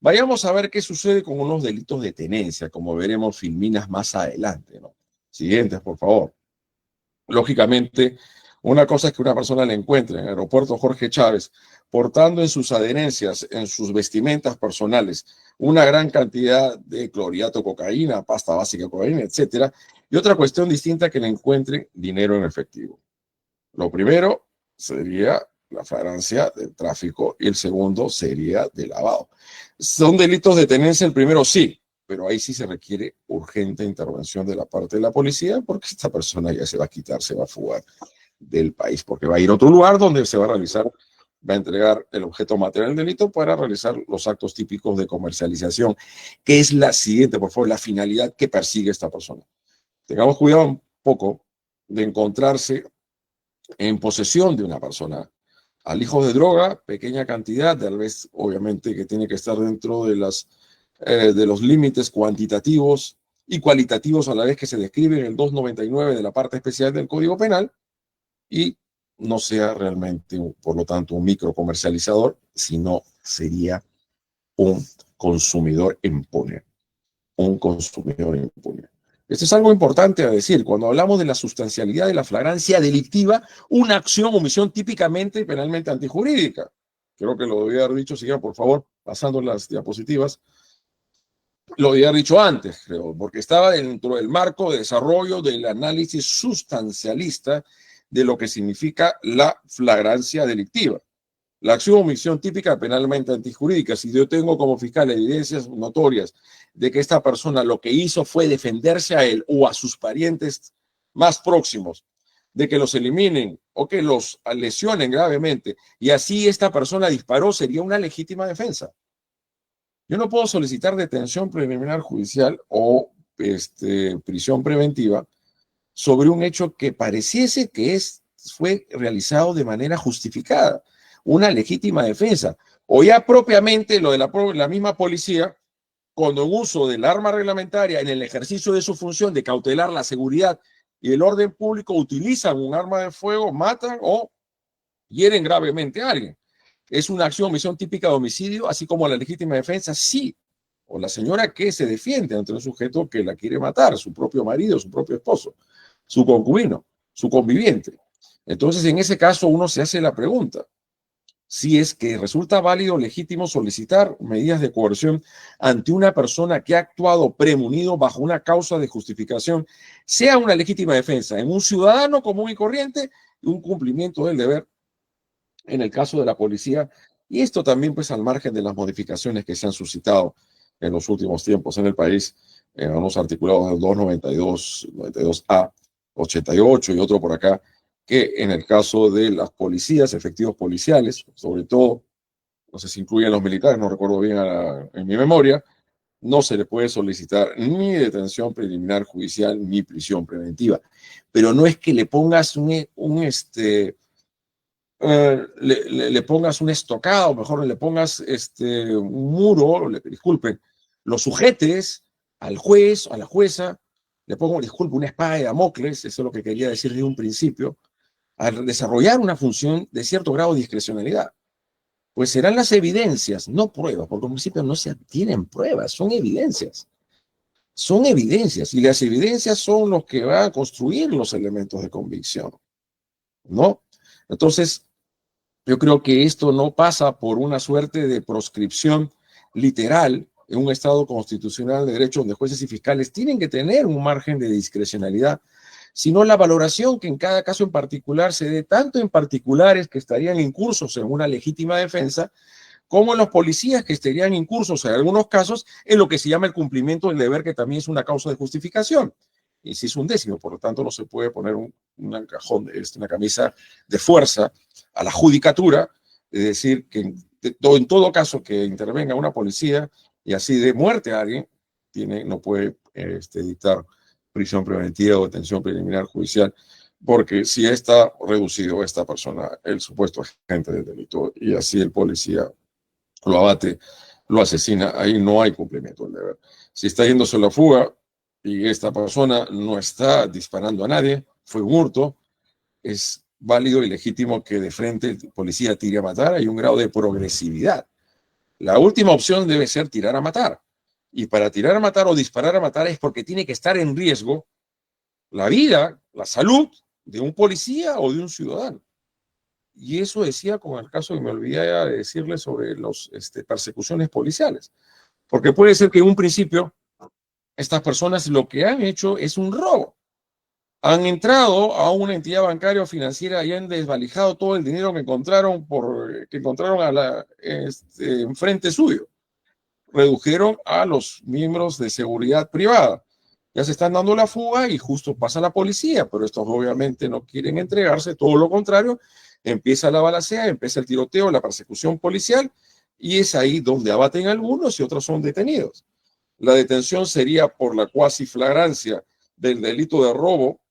C: Vayamos a ver qué sucede con unos delitos de tenencia, como veremos filminas más adelante, ¿no? Siguientes, por favor. Lógicamente, una cosa es que una persona le encuentre en el aeropuerto Jorge Chávez portando en sus adherencias, en sus vestimentas personales, una gran cantidad de clorhidrato, cocaína, pasta básica de cocaína, etcétera. Y otra cuestión distinta, que le encuentren dinero en efectivo. Lo primero sería la flagrancia del tráfico y el segundo sería de lavado. ¿Son delitos de tenencia el primero? Sí, pero ahí sí se requiere urgente intervención de la parte de la policía porque esta persona ya se va a quitar, se va a fugar del país, porque va a ir a otro lugar donde se va a realizar, va a entregar el objeto material del delito para realizar los actos típicos de comercialización, que es la siguiente, por favor, la finalidad que persigue esta persona. Tengamos cuidado un poco de encontrarse en posesión de una persona Alijos de droga, pequeña cantidad, tal vez obviamente que tiene que estar dentro de los límites cuantitativos y cualitativos a la vez que se describe en el 299 de la parte especial del Código Penal, y no sea realmente, por lo tanto, un microcomercializador, sino sería un consumidor impune. Un consumidor impune. Esto es algo importante a decir. Cuando hablamos de la sustancialidad de la flagrancia delictiva, una acción o omisión típicamente penalmente antijurídica. Creo que lo debía haber dicho, siga por favor, pasando las diapositivas. Lo debía haber dicho antes, creo, porque estaba dentro del marco de desarrollo del análisis sustancialista de lo que significa la flagrancia delictiva. La acción o omisión típica penalmente antijurídica. Si yo tengo como fiscal evidencias notorias de que esta persona lo que hizo fue defenderse a él o a sus parientes más próximos, de que los eliminen o que los lesionen gravemente, y así esta persona disparó, sería una legítima defensa. Yo no puedo solicitar detención preliminar judicial o prisión preventiva sobre un hecho que pareciese que fue realizado de manera justificada, una legítima defensa, o ya propiamente lo de la misma policía, cuando en uso del arma reglamentaria, en el ejercicio de su función de cautelar la seguridad y el orden público, utilizan un arma de fuego, matan o hieren gravemente a alguien. Es una acción o omisión típica de homicidio, así como la legítima defensa, sí. O la señora que se defiende ante un sujeto que la quiere matar, su propio marido, su propio esposo, su concubino, su conviviente. Entonces, en ese caso, uno se hace la pregunta si es que resulta válido, legítimo solicitar medidas de coerción ante una persona que ha actuado premunido bajo una causa de justificación, sea una legítima defensa en un ciudadano común y corriente y un cumplimiento del deber en el caso de la policía. Y esto también pues al margen de las modificaciones que se han suscitado en los últimos tiempos en el país, en unos articulados del 292, 92A, 88 y otro por acá, que en el caso de las policías, efectivos policiales, sobre todo, no sé si incluyen los militares, no recuerdo bien en mi memoria, no se le puede solicitar ni detención preliminar judicial ni prisión preventiva. Pero no es que le pongas le pongas un estocado, mejor le pongas un muro, disculpen, lo sujetes al juez, a la jueza, le pongo, disculpe, una espada de Damocles, eso es lo que quería decir de un principio, al desarrollar una función de cierto grado de discrecionalidad. Pues serán las evidencias, no pruebas, porque en principio no se tienen pruebas, son evidencias. Son evidencias, y las evidencias son los que van a construir los elementos de convicción, ¿no? Entonces, yo creo que esto no pasa por una suerte de proscripción literal en un Estado constitucional de derecho donde jueces y fiscales tienen que tener un margen de discrecionalidad, sino la valoración que en cada caso en particular se dé tanto en particulares que estarían incursos en una legítima defensa, como en los policías que estarían incursos en algunos casos en lo que se llama el cumplimiento del deber, que también es una causa de justificación. Inciso 11, por lo tanto no se puede poner un cajón, una camisa de fuerza a la judicatura, es decir, que en todo caso que intervenga una policía y así de muerte a alguien, no puede dictar prisión preventiva o detención preliminar judicial, porque si está reducido esta persona, el supuesto agente del delito, y así el policía lo abate, lo asesina, ahí no hay cumplimiento del deber. Si está yéndose a la fuga y esta persona no está disparando a nadie, fue un hurto, es válido y legítimo que de frente el policía tire a matar. Hay un grado de progresividad. La última opción debe ser tirar a matar. Y para tirar a matar o disparar a matar es porque tiene que estar en riesgo la vida, la salud de un policía o de un ciudadano. Y eso decía con el caso que me olvidé de decirle sobre las persecuciones policiales. Porque puede ser que en un principio estas personas lo que han hecho es un robo. Han entrado a una entidad bancaria o financiera y han desvalijado todo el dinero que encontraron enfrente suyo. Redujeron a los miembros de seguridad privada. Ya se están dando la fuga y justo pasa la policía, pero estos obviamente no quieren entregarse, todo lo contrario, empieza la balacea, empieza el tiroteo, la persecución policial, y es ahí donde abaten algunos y otros son detenidos. La detención sería por la cuasi flagrancia del delito de robo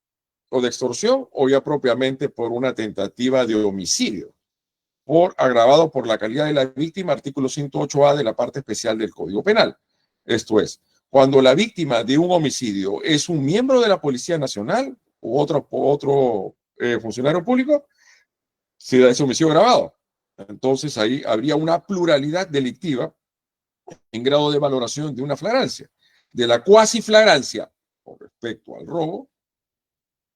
C: o de extorsión, o ya propiamente por una tentativa de homicidio. por agravado por la calidad de la víctima, artículo 108A de la parte especial del Código Penal. Esto es, cuando la víctima de un homicidio es un miembro de la Policía Nacional u otro funcionario público, se da ese homicidio agravado. Entonces ahí habría una pluralidad delictiva en grado de valoración de una flagrancia. De la cuasi flagrancia con respecto al robo,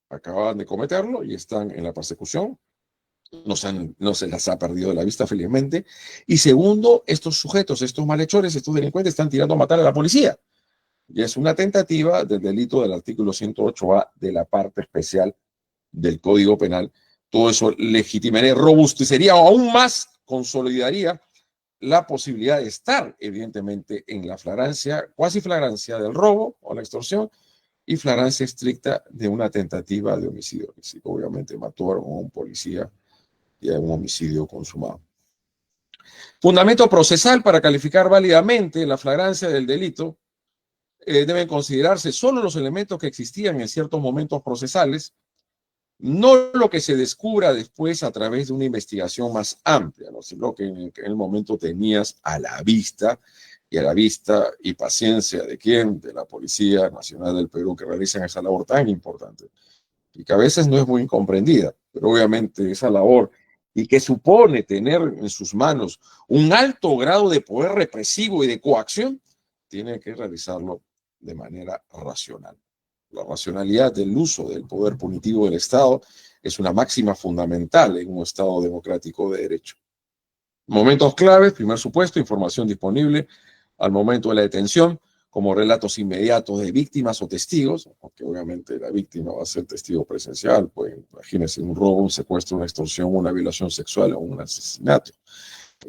C: acaban de cometerlo y están en la persecución. No se las ha perdido de la vista, felizmente. Y segundo, estos sujetos, estos malhechores, estos delincuentes están tirando a matar a la policía. Y es una tentativa del delito del artículo 108A de la parte especial del Código Penal. Todo eso legitimaría, robustecería o aún más consolidaría la posibilidad de estar, evidentemente, en la flagrancia, cuasi flagrancia del robo o la extorsión y flagrancia estricta de una tentativa de homicidio. Si obviamente mató a un policía y a un homicidio consumado. Fundamento procesal para calificar válidamente la flagrancia del delito. Deben considerarse solo los elementos que existían en ciertos momentos procesales, no lo que se descubra después a través de una investigación más amplia, ¿no? Sino que en el momento tenías a la vista y paciencia de quién, de la Policía Nacional del Perú, que realizan esa labor tan importante y que a veces no es muy comprendida, pero obviamente esa labor y que supone tener en sus manos un alto grado de poder represivo y de coacción, tiene que realizarlo de manera racional. La racionalidad del uso del poder punitivo del Estado es una máxima fundamental en un Estado democrático de derecho. Momentos claves, primer supuesto, información disponible al momento de la detención, como relatos inmediatos de víctimas o testigos, porque obviamente la víctima va a ser testigo presencial, pues imagínense un robo, un secuestro, una extorsión, una violación sexual o un asesinato.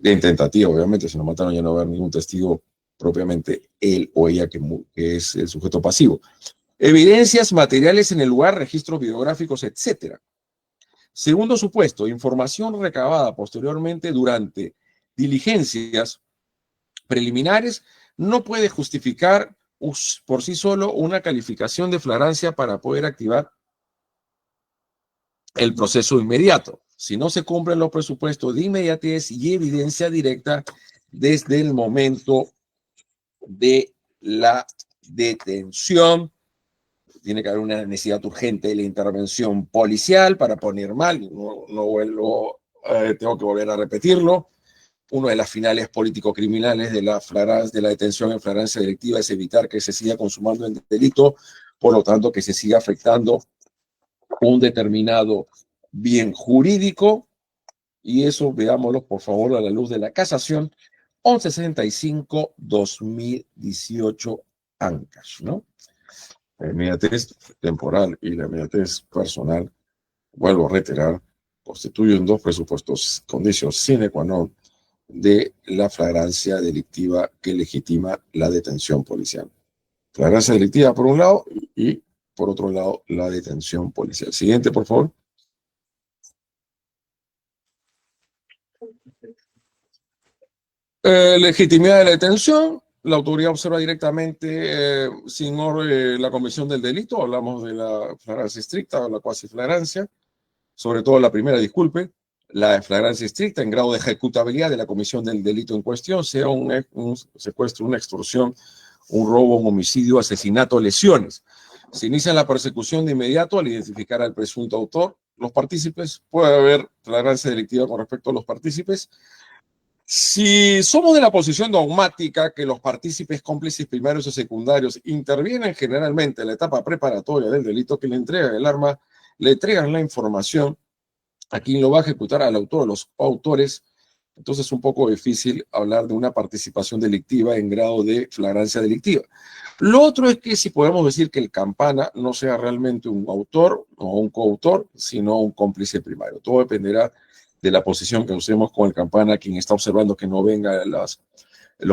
C: En tentativa, obviamente, si no mataron ya no va a haber ningún testigo propiamente él o ella que es el sujeto pasivo. Evidencias materiales en el lugar, registros videográficos, etc. Segundo supuesto, información recabada posteriormente durante diligencias preliminares no puede justificar por sí solo una calificación de flagrancia para poder activar el proceso inmediato. Si no se cumplen los presupuestos de inmediatez y evidencia directa desde el momento de la detención, tiene que haber una necesidad urgente de la intervención policial para poner mal, tengo que volver a repetirlo. Una de las finales político-criminales de la detención en flagrancia delictiva es evitar que se siga consumando el delito, por lo tanto que se siga afectando un determinado bien jurídico, y eso veámoslo por favor a la luz de la casación 1165-2018 ANCAS, ¿no? La inmediatez temporal y la inmediatez personal, vuelvo a reiterar, constituyen dos presupuestos, condiciones sine qua non de la flagrancia delictiva que legitima la detención policial. Flagrancia delictiva por un lado y por otro lado la detención policial. Siguiente, por favor. Legitimidad de la detención. La autoridad observa directamente sin la comisión del delito. Hablamos de la flagrancia estricta o la cuasi flagrancia. Sobre todo la primera, disculpe. La flagrancia estricta en grado de ejecutabilidad de la comisión del delito en cuestión, sea un secuestro, una extorsión, un robo, un homicidio, asesinato, lesiones. Se inicia la persecución de inmediato al identificar al presunto autor. Los partícipes, puede haber flagrancia delictiva con respecto a los partícipes. Si somos de la posición dogmática que los partícipes, cómplices primarios o secundarios intervienen generalmente en la etapa preparatoria del delito, que le entregan el arma, le entregan la información a quien lo va a ejecutar, al autor o los autores, entonces es un poco difícil hablar de una participación delictiva en grado de flagrancia delictiva. Lo otro es que si podemos decir que el campana no sea realmente un autor o un coautor, sino un cómplice primario. Todo dependerá de la posición que usemos con el campana, quien está observando que no vengan los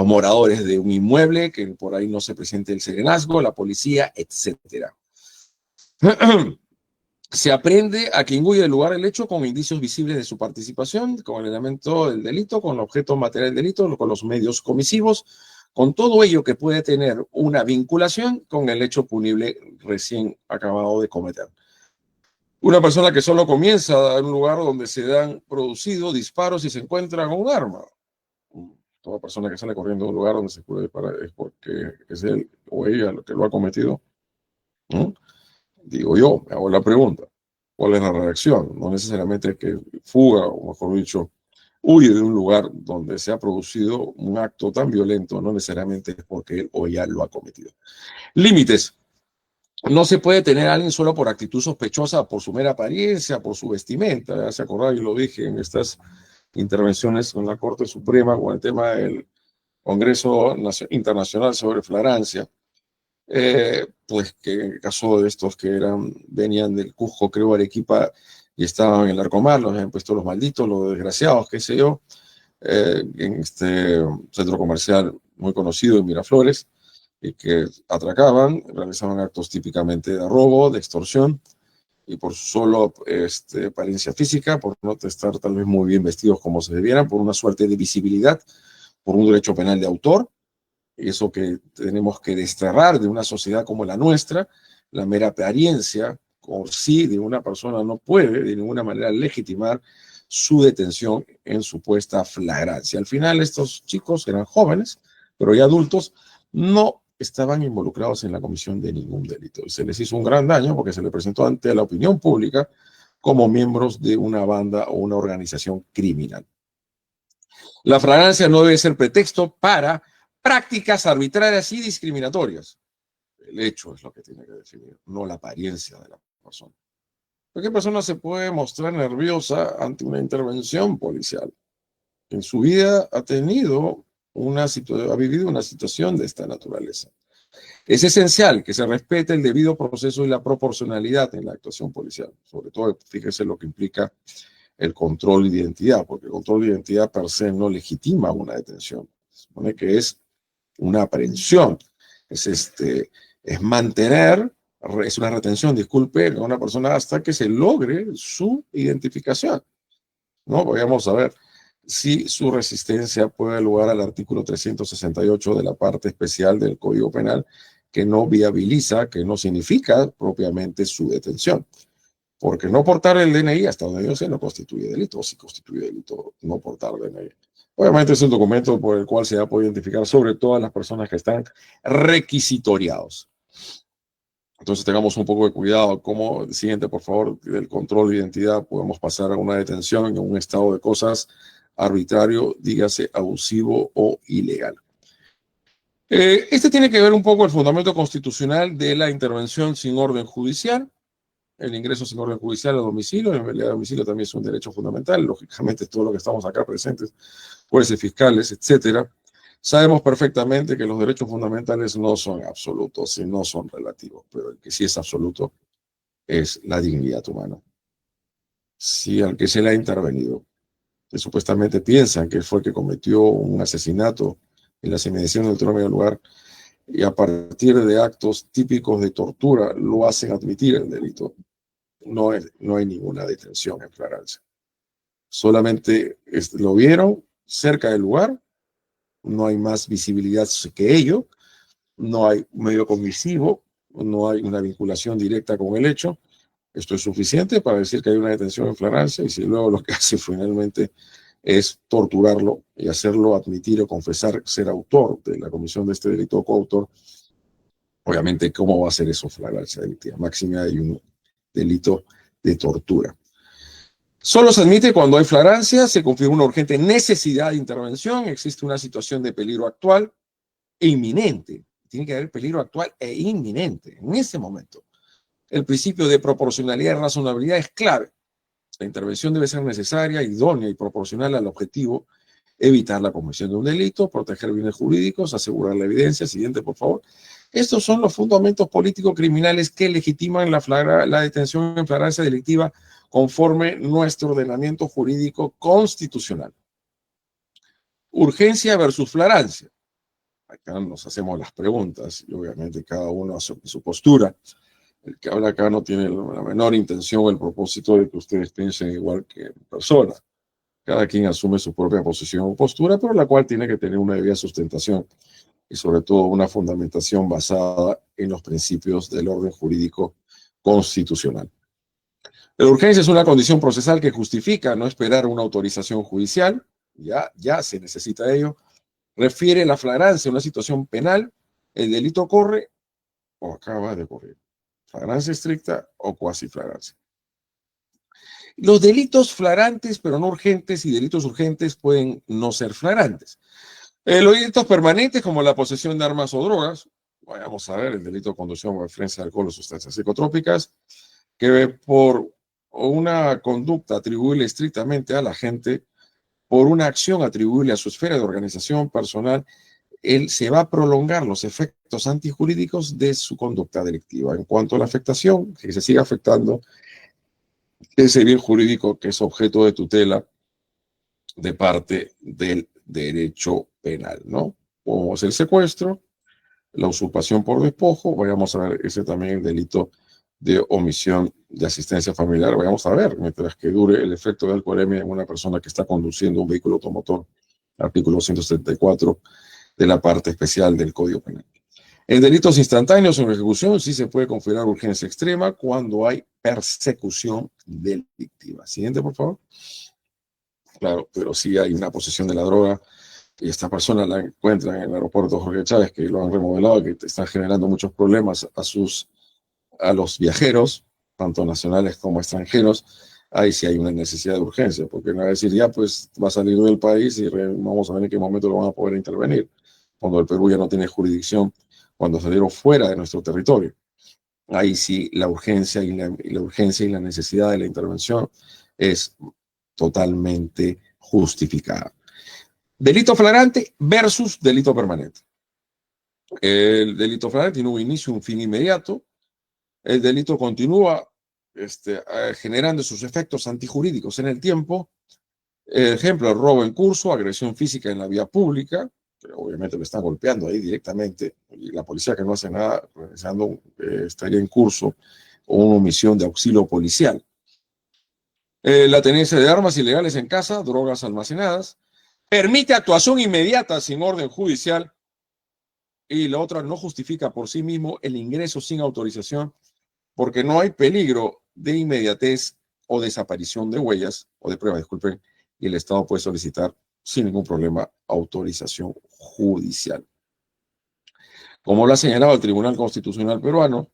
C: moradores de un inmueble, que por ahí no se presente el serenazgo, la policía, etcétera. Se aprende a quien huye del lugar del hecho con indicios visibles de su participación, con el elemento del delito, con el objeto material del delito, con los medios comisivos, con todo ello que puede tener una vinculación con el hecho punible recién acabado de cometer. Una persona que solo comienza en un lugar donde se han producido disparos y se encuentra con un arma. Toda persona que sale corriendo de un lugar donde se puede disparar es porque es él o ella lo que lo ha cometido, ¿no? Digo yo, me hago la pregunta, ¿cuál es la reacción? No necesariamente que fuga, o mejor dicho, huye de un lugar donde se ha producido un acto tan violento, no necesariamente es porque él o ella lo ha cometido. Límites. No se puede tener a alguien solo por actitud sospechosa, por su mera apariencia, por su vestimenta. Ya se acordaron, y lo dije en estas intervenciones con la Corte Suprema con el tema del Congreso Internacional sobre Flagrancia. Pues que en el caso de estos que venían del Cusco, creo, Arequipa, y estaban en el Larcomar, los habían puesto los malditos, los desgraciados, qué sé yo, en este centro comercial muy conocido en Miraflores, y que atracaban, realizaban actos típicamente de robo, de extorsión, y por solo apariencia física, por no estar tal vez muy bien vestidos como se debieran, por una suerte de visibilidad, por un derecho penal de autor, y eso que tenemos que desterrar de una sociedad como la nuestra. La mera apariencia por sí de una persona no puede de ninguna manera legitimar su detención en supuesta flagrancia. Al final estos chicos eran jóvenes, pero ya adultos, no estaban involucrados en la comisión de ningún delito. Se les hizo un gran daño porque se les presentó ante la opinión pública como miembros de una banda o una organización criminal. La flagrancia no debe ser pretexto para prácticas arbitrarias y discriminatorias. El hecho es lo que tiene que definir, no la apariencia de la persona. Cualquier persona se puede mostrar nerviosa ante una intervención policial. En su vida ha vivido una situación de esta naturaleza. Es esencial que se respete el debido proceso y la proporcionalidad en la actuación policial. Sobre todo, fíjese lo que implica el control de identidad, porque el control de identidad per se no legitima una detención. Se supone que es una aprehensión, es mantener, es una retención, disculpe, a una persona hasta que se logre su identificación, ¿no? Vamos a ver si su resistencia puede dar lugar al artículo 368 de la parte especial del Código Penal, que no viabiliza, que no significa propiamente su detención. Porque no portar el DNI, hasta donde yo sé, no constituye delito, o si constituye delito no portar DNI. Obviamente es un documento por el cual se va a poder identificar sobre todas las personas que están requisitoriados. Entonces tengamos un poco de cuidado. Como siguiente, por favor, del control de identidad, podemos pasar a una detención en un estado de cosas arbitrario, dígase abusivo o ilegal. Este tiene que ver un poco el fundamento constitucional de la intervención sin orden judicial. El ingreso sin orden judicial a domicilio, el domicilio también es un derecho fundamental, lógicamente todo lo que estamos acá presentes, jueces, fiscales, etcétera. Sabemos perfectamente que los derechos fundamentales no son absolutos y no son relativos, pero el que sí es absoluto es la dignidad humana. Si al que se le ha intervenido, que supuestamente piensan que fue el que cometió un asesinato en las inmediaciones del término del lugar, y a partir de actos típicos de tortura lo hacen admitir el delito, no hay ninguna detención en flagrancia. Solamente lo vieron cerca del lugar, no hay más visibilidad que ello, no hay medio comisivo, no hay una vinculación directa con el hecho. Esto es suficiente para decir que hay una detención en flagrancia, y si luego lo que hace finalmente es torturarlo y hacerlo admitir o confesar ser autor de la comisión de este delito o coautor, obviamente, ¿cómo va a ser eso flagrancia delictiva? Máxima hay un delito de tortura. Solo se admite cuando hay flagrancia, se configura una urgente necesidad de intervención, existe una situación de peligro actual e inminente. Tiene que haber peligro actual e inminente en ese momento. El principio de proporcionalidad y razonabilidad es clave. La intervención debe ser necesaria, idónea y proporcional al objetivo: evitar la comisión de un delito, proteger bienes jurídicos, asegurar la evidencia. Siguiente, por favor. Estos son los fundamentos políticos criminales que legitiman la detención en flagrancia delictiva conforme nuestro ordenamiento jurídico constitucional. Urgencia versus flagrancia. Acá nos hacemos las preguntas y obviamente cada uno hace su postura. El que habla acá no tiene la menor intención o el propósito de que ustedes piensen igual que persona. Cada quien asume su propia posición o postura, pero la cual tiene que tener una debida sustentación y sobre todo una fundamentación basada en los principios del orden jurídico constitucional. La urgencia es una condición procesal que justifica no esperar una autorización judicial, ya se necesita ello. Refiere la flagrancia a una situación penal, el delito ocurre o acaba de ocurrir. Flagrancia estricta o cuasi flagrancia. Los delitos flagrantes, pero no urgentes, y delitos urgentes pueden no ser flagrantes. Los delitos permanentes, como la posesión de armas o drogas, vamos a ver, el delito de conducción o referencia de alcohol o sustancias psicotrópicas, que por una conducta atribuible estrictamente a la gente, por una acción atribuible a su esfera de organización personal, él se va a prolongar los efectos antijurídicos de su conducta delictiva. En cuanto a la afectación, que se siga afectando ese bien jurídico que es objeto de tutela de parte del derecho penal, ¿no? Como es el secuestro, la usurpación por despojo, vayamos a ver ese también el delito de omisión de asistencia familiar, vayamos a ver, mientras que dure el efecto de alcoholemia en una persona que está conduciendo un vehículo automotor, artículo 174 de la parte especial del Código Penal. En delitos instantáneos o en ejecución sí se puede configurar urgencia extrema cuando hay persecución delictiva. Siguiente, por favor. Claro, pero sí hay una posesión de la droga y esta persona la encuentra en el aeropuerto Jorge Chávez, que lo han remodelado y que está generando muchos problemas a los viajeros, tanto nacionales como extranjeros. Ahí sí hay una necesidad de urgencia, porque no va a decir, ya pues va a salir del país y vamos a ver en qué momento lo van a poder intervenir, cuando el Perú ya no tiene jurisdicción, cuando salieron fuera de nuestro territorio. Ahí sí la urgencia y la necesidad de la intervención es totalmente justificada. Delito flagrante versus delito permanente. El delito flagrante tiene un inicio, un fin inmediato. El delito continúa generando sus efectos antijurídicos en el tiempo. Ejemplo, el robo en curso, agresión física en la vía pública, que obviamente lo está golpeando ahí directamente, y la policía que no hace nada, estaría en curso, o una omisión de auxilio policial. La tenencia de armas ilegales en casa, drogas almacenadas, permite actuación inmediata sin orden judicial, y la otra no justifica por sí mismo el ingreso sin autorización, porque no hay peligro de inmediatez o desaparición de huellas, o de pruebas, disculpen, y el Estado puede solicitar sin ningún problema autorización judicial. Como lo ha señalado el Tribunal Constitucional peruano,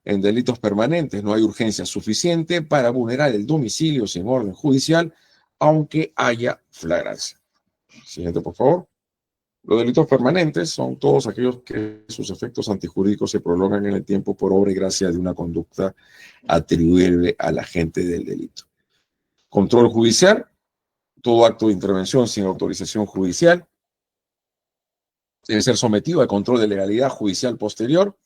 C: en delitos permanentes no hay urgencia suficiente para vulnerar el domicilio sin orden judicial, aunque haya flagrancia. Siguiente, por favor. Los delitos permanentes son todos aquellos que sus efectos antijurídicos se prolongan en el tiempo por obra y gracia de una conducta atribuible al agente del delito. Control judicial, todo acto de intervención sin autorización judicial debe ser sometido al control de legalidad judicial posterior.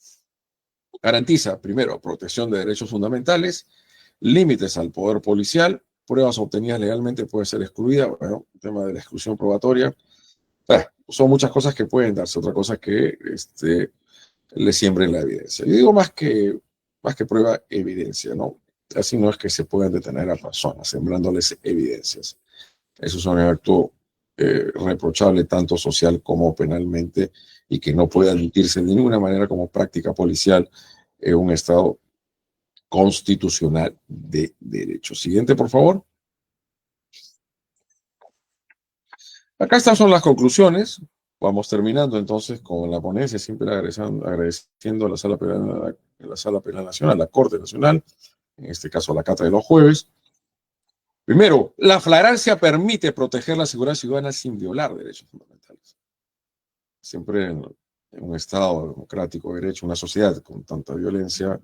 C: Garantiza, primero, protección de derechos fundamentales, límites al poder policial, pruebas obtenidas legalmente pueden ser excluidas, bueno, el tema de la exclusión probatoria. Son muchas cosas que pueden darse, otra cosa que le siembren la evidencia. Yo digo más que prueba, evidencia, ¿no? Así no es que se puedan detener a personas, sembrándoles evidencias. Eso es un acto reprochable tanto social como penalmente y que no puede admitirse de ninguna manera como práctica policial en un Estado constitucional de derecho. Siguiente, por favor. Acá estas son las conclusiones. Vamos terminando entonces con la ponencia, siempre agradeciendo a la Sala Penal Nacional, la Corte Nacional, en este caso la cátedra de los jueves. Primero, la flagrancia permite proteger la seguridad ciudadana sin violar derechos fundamentales. Siempre en un Estado democrático de derecho, una sociedad con tanta violencia,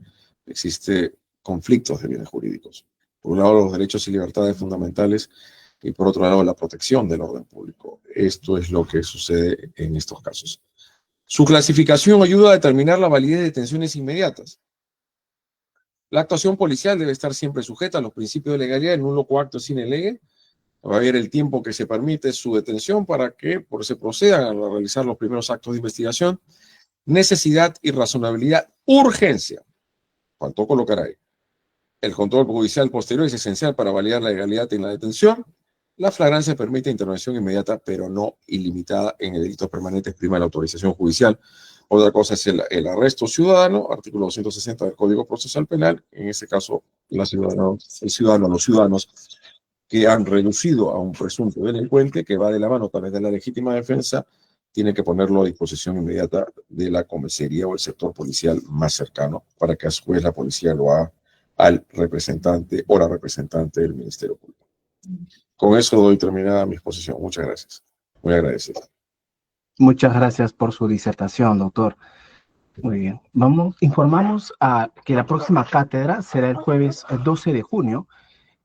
C: existe conflictos de bienes jurídicos. Por un lado, los derechos y libertades fundamentales y por otro lado, la protección del orden público. Esto es lo que sucede en estos casos. Su clasificación ayuda a determinar la validez de detenciones inmediatas. La actuación policial debe estar siempre sujeta a los principios de legalidad, el nulo coacto sine lege. Va a haber el tiempo que se permite su detención para que se procedan a realizar los primeros actos de investigación. Necesidad y razonabilidad, urgencia. Faltó colocar ahí. El control judicial posterior es esencial para validar la legalidad en la detención. La flagrancia permite intervención inmediata, pero no ilimitada. En el delito permanente prima la autorización judicial. Otra cosa es el arresto ciudadano, artículo 260 del Código Procesal Penal. En este caso, el ciudadano, los ciudadanos que han reducido a un presunto delincuente que va de la mano también de la legítima defensa, tiene que ponerlo a disposición inmediata de la comisaría o el sector policial más cercano para que a su vez la policía lo haga al representante o la representante del Ministerio Público. Con eso doy terminada mi exposición. Muchas gracias. Muy agradecido.
A: Muchas gracias por su disertación, doctor. Muy bien. Informamos que la próxima cátedra será el jueves 12 de junio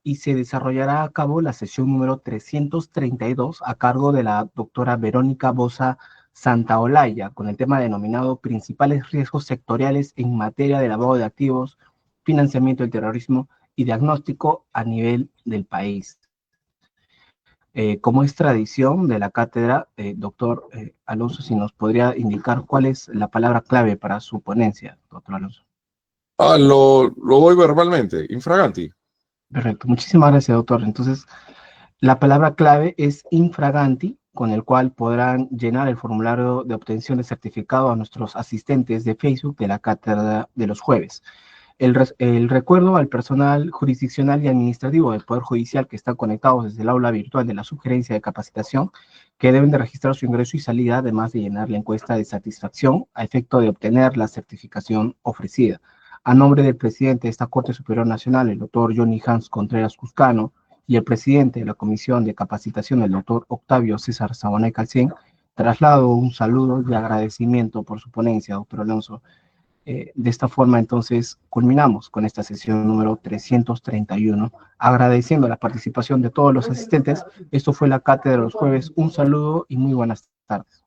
A: y se desarrollará a cabo la sesión número 332 a cargo de la doctora Verónica Boza Santaolalla, con el tema denominado Principales riesgos sectoriales en materia de lavado de activos, financiamiento del terrorismo y diagnóstico a nivel del país. Como es tradición de la cátedra, doctor Alonso, si nos podría indicar cuál es la palabra clave para su ponencia, doctor Alonso.
C: Lo doy verbalmente, infraganti.
A: Perfecto, muchísimas gracias, doctor. Entonces, la palabra clave es infraganti, con el cual podrán llenar el formulario de obtención de certificado a nuestros asistentes de Facebook de la cátedra de los jueves. El recuerdo al personal jurisdiccional y administrativo del Poder Judicial que están conectados desde el aula virtual de la Subgerencia de Capacitación, que deben de registrar su ingreso y salida, además de llenar la encuesta de satisfacción a efecto de obtener la certificación ofrecida. A nombre del presidente de esta Corte Superior Nacional, el doctor Johnny Hans Contreras Cuscano, y el presidente de la Comisión de Capacitación, el doctor Octavio César Sabanay Calcén, traslado un saludo y agradecimiento por su ponencia, doctor Alonso. De esta forma, entonces, culminamos con esta sesión número 331, agradeciendo la participación de todos los asistentes. Esto fue la cátedra de los jueves. Un saludo y muy buenas tardes.